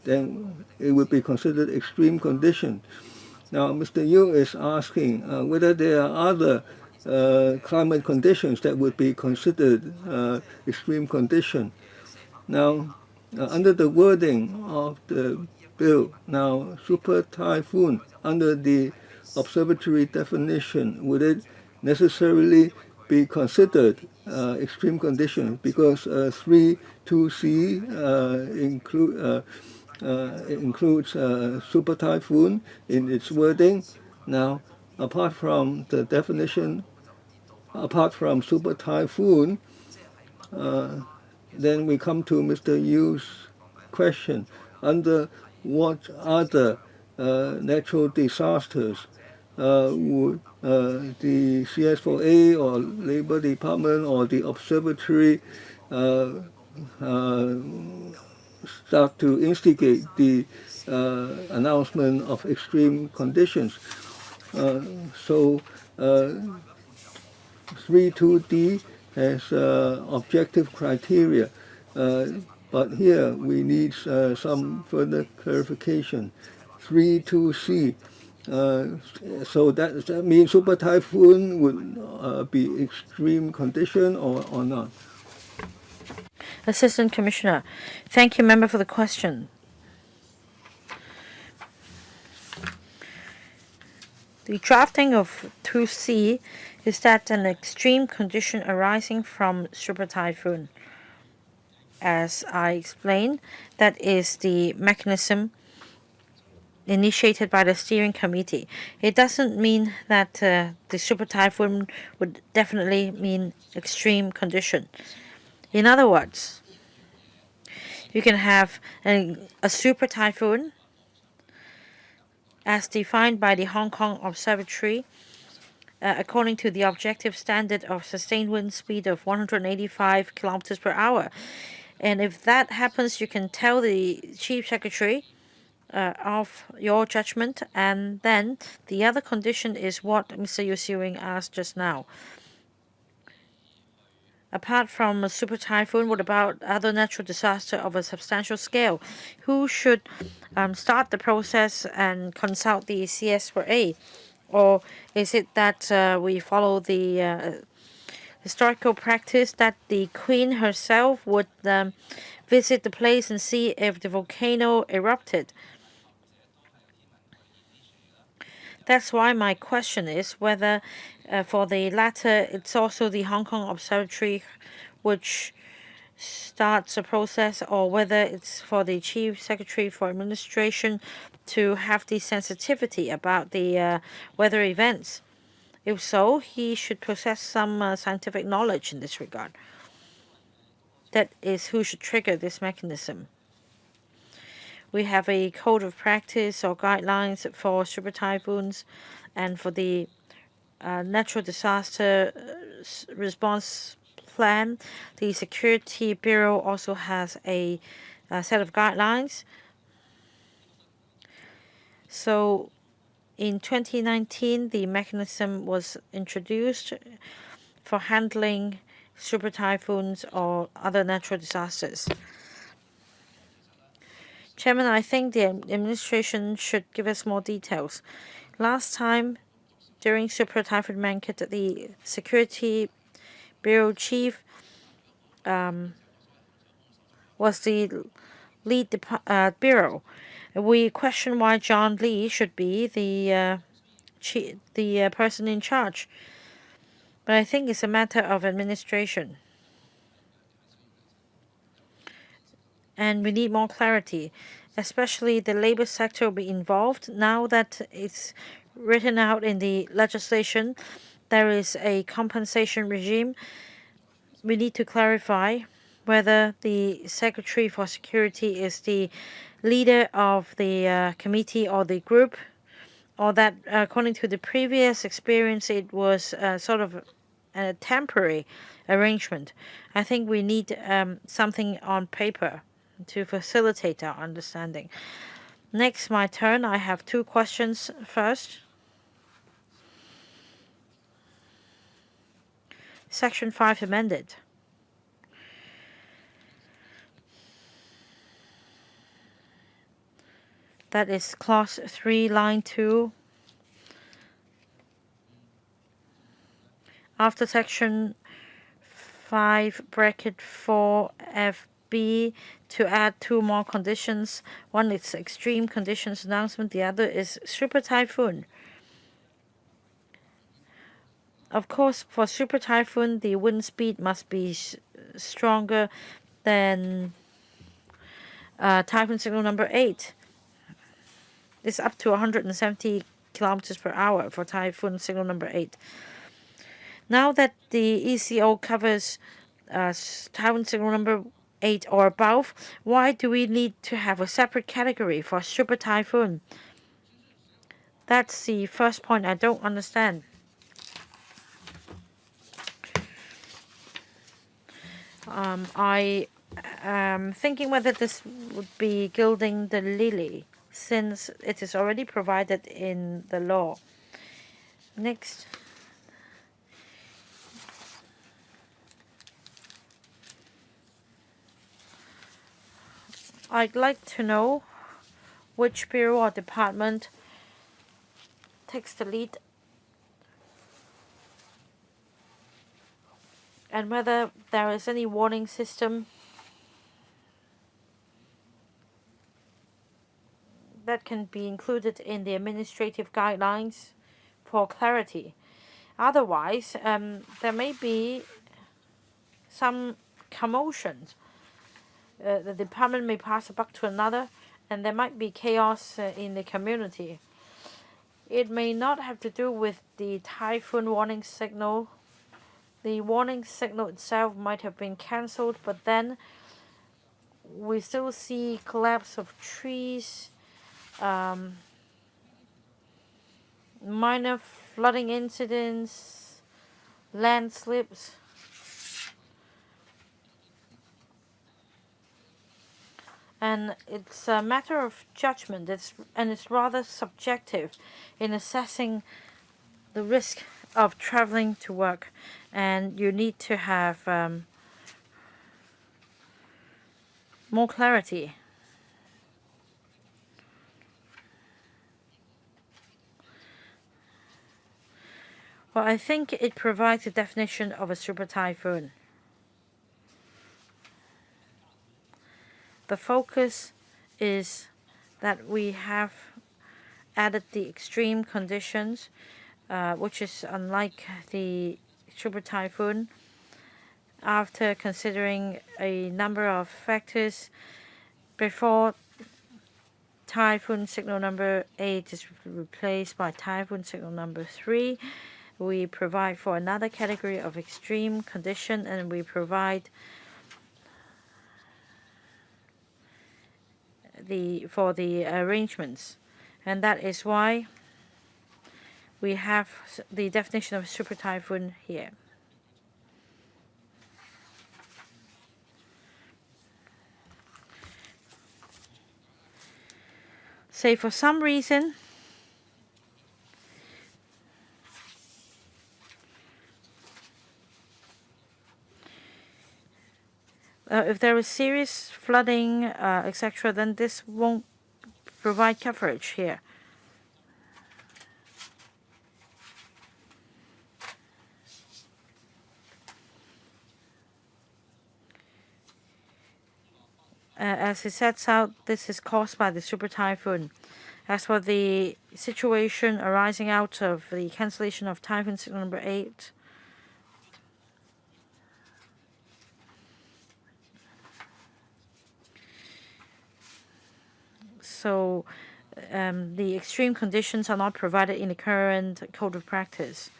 then it would be considered extreme condition. Now, Mr. Yu is asking whether there are other climate conditions that would be considered extreme condition. Now, under the wording of the bill, now super typhoon under the observatory definition, would it necessarily be considered extreme condition? Because 3.2c includes super typhoon in its wording. Now, apart from the definition, apart from super typhoon, then we come to Mr. Yu's question. Under what other natural disasters would the CS4A or Labor Department or the observatory start to instigate the announcement of extreme conditions. So 32D has objective criteria, but here we need some further clarification. 32C, so that means super typhoon would be extreme condition or not? Assistant Commissioner, thank you, member, for the question. The drafting of 2C is that an extreme condition arising from super typhoon. As I explained, that is the mechanism initiated by the steering committee. It doesn't mean that the super typhoon would definitely mean extreme condition. In other words, you can have a super typhoon as defined by the Hong Kong Observatory according to the objective standard of sustained wind speed of 185 kilometers per hour. And if that happens, you can tell the Chief Secretary of your judgment. And then the other condition is what Mr. Yu Siwing asked just now. Apart from a super typhoon, what about other natural disaster of a substantial scale? Who should start the process and consult the CS4A? Or is it that we follow the historical practice that the Queen herself would visit the place and see if the volcano erupted? That's why my question is whether for the latter, it's also the Hong Kong Observatory which starts the process, or whether it's for the Chief Secretary for Administration to have the sensitivity about the weather events. If so, he should possess some scientific knowledge in this regard. That is who should trigger this mechanism. We have a code of practice or guidelines for super typhoons, and for the natural disaster response plan, the Security Bureau also has a set of guidelines. So in 2019, the mechanism was introduced for handling super typhoons or other natural disasters. Chairman, I think the administration should give us more details. Last time, during Super Typhoon Mangkhut, the Security Bureau chief was the lead bureau. We question why John Lee should be the person in charge. But I think it's a matter of administration. And we need more clarity, especially the labor sector will be involved. Now that it's written out in the legislation, there is a compensation regime. We need to clarify whether the Secretary for Security is the leader of the committee or the group, or that according to the previous experience, it was sort of a temporary arrangement. I think we need something on paper to facilitate our understanding. Next, my turn. I have two questions. First, Section 5 amended. That is Clause 3, Line 2. After Section 5, bracket 4, FB, to add two more conditions. One is extreme conditions announcement. The other is super typhoon. Of course, for super typhoon, the wind speed must be stronger than typhoon signal number 8. It's up to 170 kilometers per hour for typhoon signal number 8. Now that the ECO covers typhoon signal number 8 or above, why do we need to have a separate category for super typhoon? That's the first point I don't understand. I thinking whether this would be gilding the lily, since it is already provided in the law. Next. I'd like to know which bureau or department takes the lead and whether there is any warning system that can be included in the administrative guidelines for clarity. Otherwise, there may be some commotions. The department may pass a buck to another, and there might be chaos in the community. It may not have to do with the typhoon warning signal. The warning signal itself might have been cancelled, but then we still see collapse of trees, minor flooding incidents, landslips. And it's a matter of judgment, and it's rather subjective in assessing the risk of traveling to work, and you need to have more clarity. Well, I think it provides a definition of a super typhoon. The focus is that we have added the extreme conditions, which is unlike the super typhoon. After considering a number of factors, before typhoon signal number 8 is replaced by typhoon signal number 3, we provide for another category of extreme condition, and we provide for the arrangements. And that is why we have the definition of super typhoon here. Say for some reason if there is serious flooding, etc., then this won't provide coverage here. As it sets out, this is caused by the super typhoon. As for the situation arising out of the cancellation of typhoon signal number 8, so the extreme conditions are not provided in the current code of practice.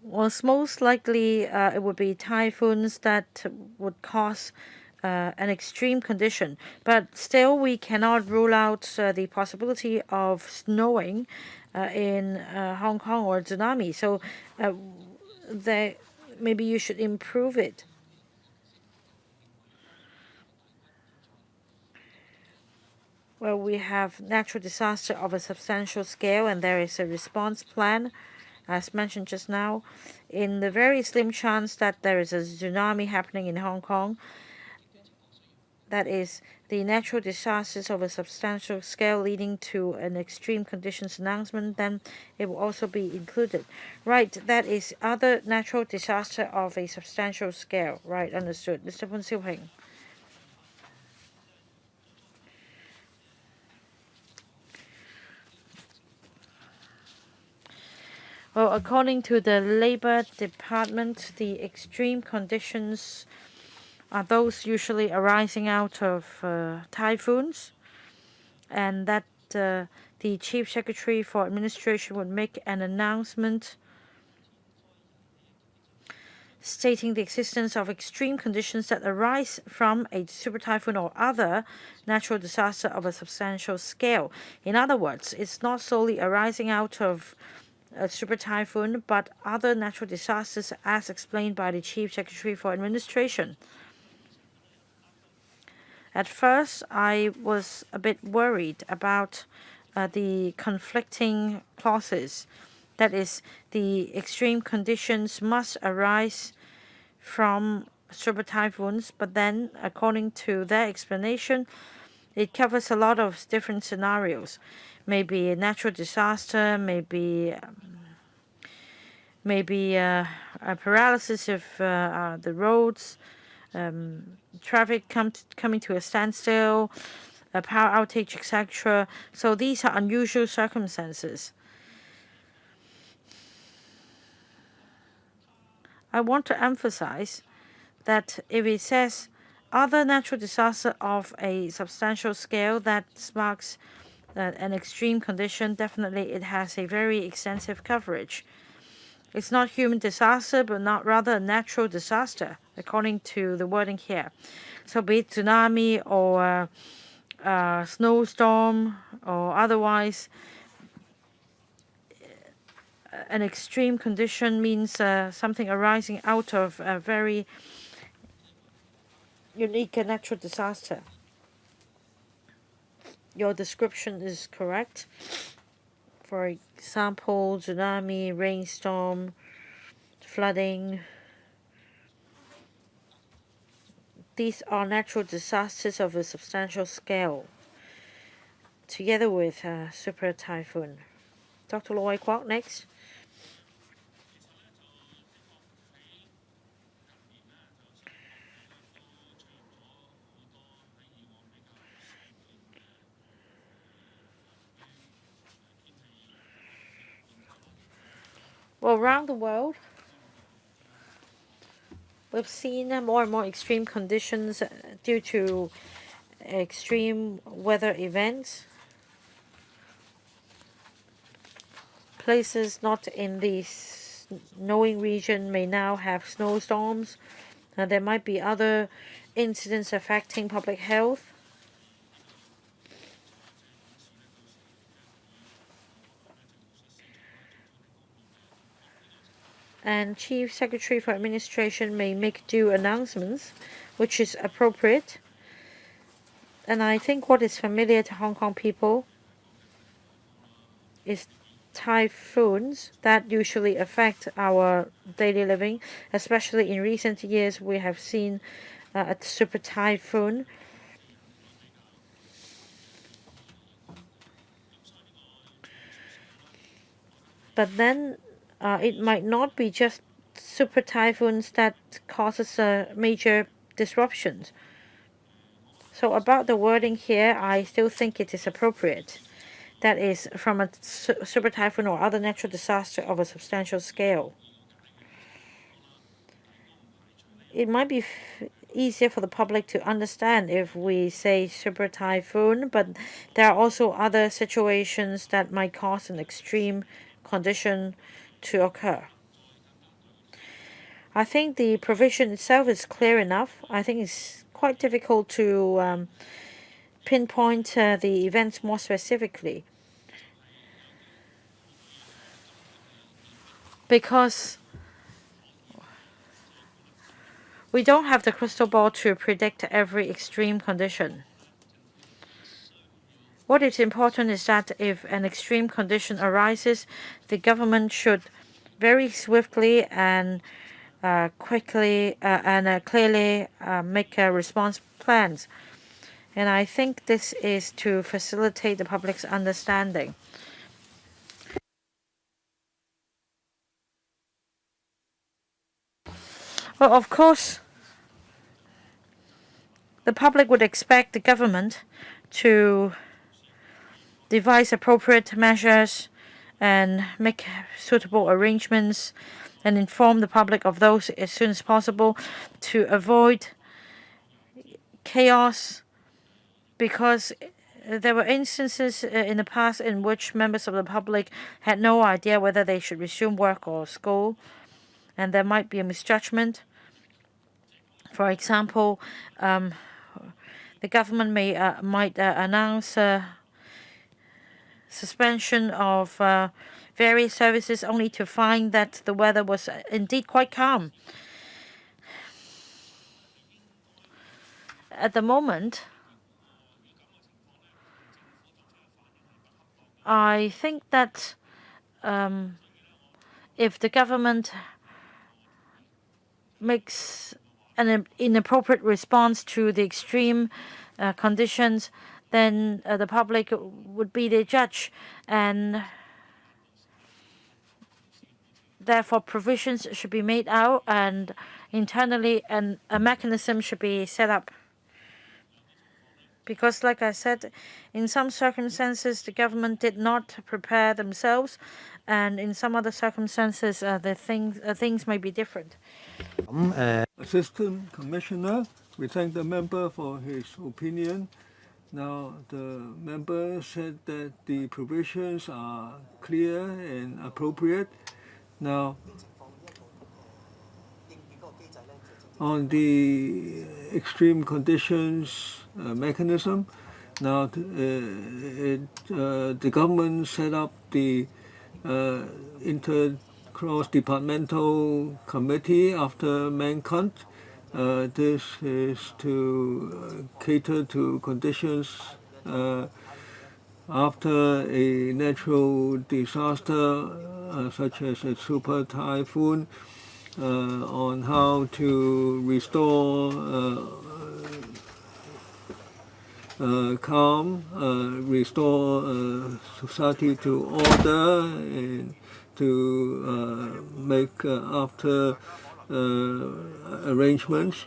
Well, most likely it would be typhoons that would cause an extreme condition. But still, we cannot rule out the possibility of snowing in Hong Kong or tsunami. So maybe you should improve it. Well, we have natural disaster of a substantial scale, and there is a response plan. As mentioned just now, in the very slim chance that there is a tsunami happening in Hong Kong, that is, the natural disasters of a substantial scale leading to an extreme conditions announcement, then it will also be included. Right, that is other natural disaster of a substantial scale. Right, understood. Mr. Poon Siu-Ping. Well, according to the Labor Department, the extreme conditions are those usually arising out of typhoons, and that the Chief Secretary for Administration would make an announcement stating the existence of extreme conditions that arise from a super typhoon or other natural disaster of a substantial scale. In other words, it's not solely arising out of a super typhoon, but other natural disasters as explained by the Chief Secretary for Administration. At first, I was a bit worried about the conflicting clauses. That is, the extreme conditions must arise from super typhoons, but then, according to their explanation, it covers a lot of different scenarios. Maybe a natural disaster, maybe a paralysis of the roads, traffic coming to a standstill, a power outage, etc. So these are unusual circumstances. I want to emphasize that if it says other natural disaster of a substantial scale that marks an extreme condition, definitely it has a very extensive coverage. It's not human disaster, but not rather a natural disaster, according to the wording here. So be it tsunami or snowstorm or otherwise, an extreme condition means something arising out of a very unique natural disaster. Your description is correct. For example, tsunami, rainstorm, flooding. These are natural disasters of a substantial scale, together with super typhoon. Dr. Loy Kwok, next. Well, around the world, we've seen more and more extreme conditions due to extreme weather events. Places not in the snowing region may now have snowstorms. There might be other incidents affecting public health. And Chief Secretary for Administration may make due announcements, which is appropriate. And I think what is familiar to Hong Kong people is typhoons that usually affect our daily living. Especially in recent years, we have seen a super typhoon. But then it might not be just super typhoons that causes major disruptions. So about the wording here, I still think it is appropriate. That is, from a super typhoon or other natural disaster of a substantial scale. It might be easier for the public to understand if we say super typhoon, but there are also other situations that might cause an extreme condition to occur. I think the provision itself is clear enough. I think it's quite difficult to pinpoint the events more specifically, because we don't have the crystal ball to predict every extreme condition. What is important is that if an extreme condition arises, the government should very swiftly and quickly and clearly make response plans. And I think this is to facilitate the public's understanding. Well, of course, the public would expect the government to devise appropriate measures and make suitable arrangements and inform the public of those as soon as possible to avoid chaos, because there were instances in the past in which members of the public had no idea whether they should resume work or school. and there might be a misjudgment. For example, the government might announce suspension of various services only to find that the weather was indeed quite calm. At the moment, I think that if the government makes an inappropriate response to the extreme conditions, then the public would be the judge, and therefore provisions should be made out, and internally a mechanism should be set up. Because, like I said, in some circumstances the government did not prepare themselves, and in some other circumstances things may be different. Assistant Commissioner, we thank the member for his opinion. Now, the member said that the provisions are clear and appropriate. Now, on the extreme conditions mechanism, now the government set up the cross-departmental committee after Manhunt. This is to cater to conditions after a natural disaster such as a super typhoon, on how to restore calm, restore society to order, and to make after arrangements.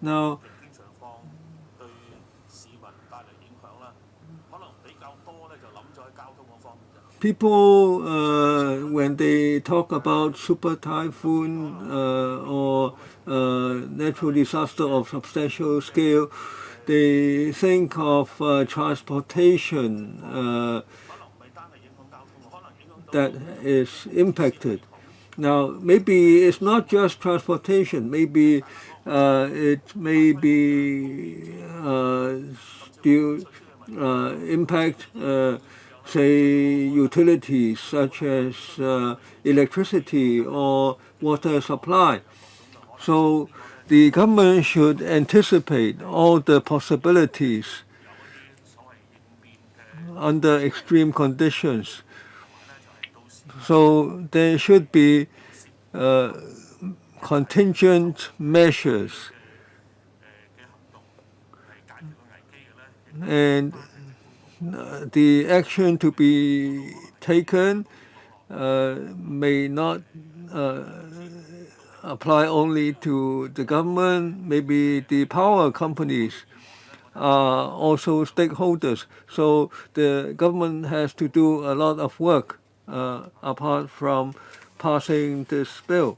Now, people, when they talk about super typhoon or natural disaster of substantial scale, they think of transportation that is impacted. Now, maybe it's not just transportation. Maybe it may be still impact, say, utilities such as electricity or water supply. So the government should anticipate all the possibilities under extreme conditions. So there should be contingent measures, and the action to be taken may not apply only to the government. Maybe the power companies are also stakeholders. So the government has to do a lot of work apart from passing this bill.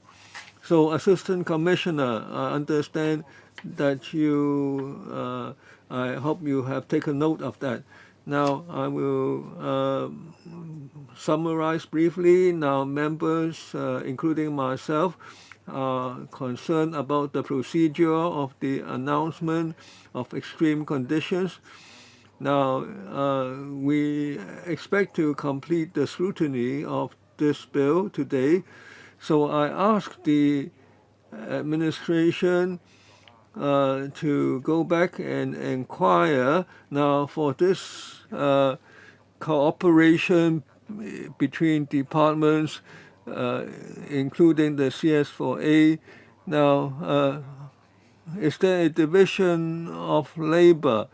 So, Assistant Commissioner, I understand that you, I hope you have taken note of that. Now, I will summarize briefly. Now, members, including myself, are concerned about the procedure of the announcement of extreme conditions. Now, we expect to complete the scrutiny of this bill today. So I ask the administration to go back and inquire now for this cooperation between departments, including the CS4A. Now, is there a division of labor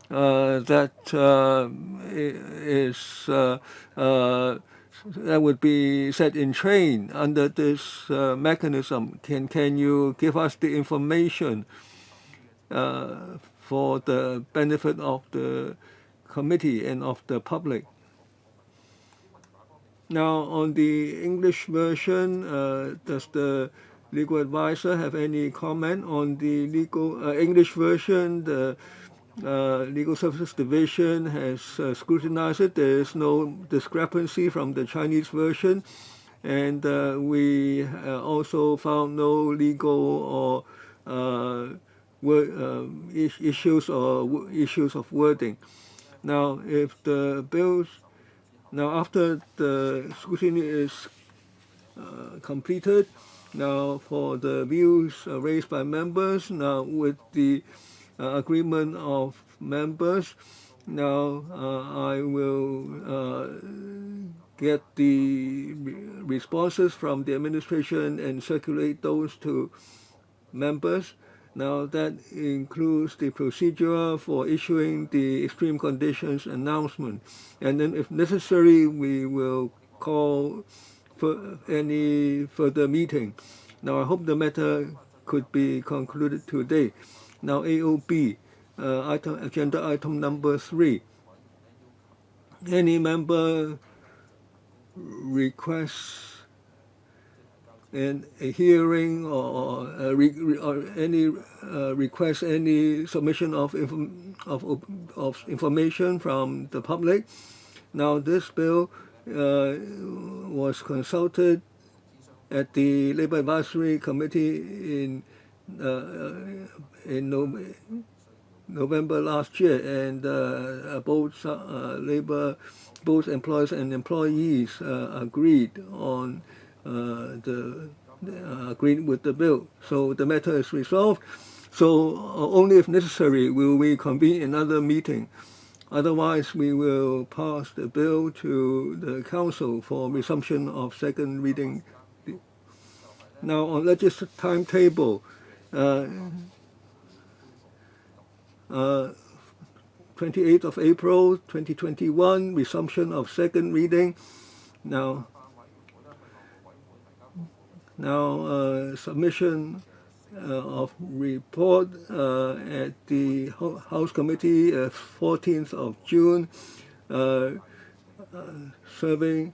that that would be set in train under this mechanism? Can you give us the information for the benefit of the committee and of the public? Now, on the English version, does the legal advisor have any comment on the legal English version? The Legal Services Division has scrutinized it. There is no discrepancy from the Chinese version, and we also found no legal or issues of wording. Now, if the bills after the scrutiny is completed, now for the views raised by members, now with the agreement of members, now I will get the responses from the administration and circulate those to members. Now that includes the procedure for issuing the extreme conditions announcement, and then if necessary we will call for any further meeting. Now I hope the matter could be concluded today. Now AOB, agenda item number 3. Any member requests a hearing or any request, any submission of information from the public. Now this bill was consulted at the Labour Advisory Committee in November last year, and both employers and employees agreed on agreed with the bill. So the matter is resolved. So only if necessary will we convene another meeting. Otherwise, we will pass the bill to the Council for resumption of second reading. Now, on legislative timetable, 28th of April 2021, resumption of second reading. Now submission of report at the House Committee 14th of June, serving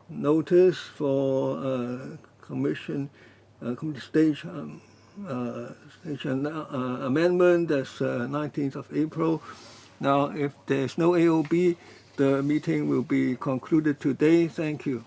notice for committee stage amendment, that's 19th of April. Now if there's no AOB, the meeting will be concluded today. Thank you.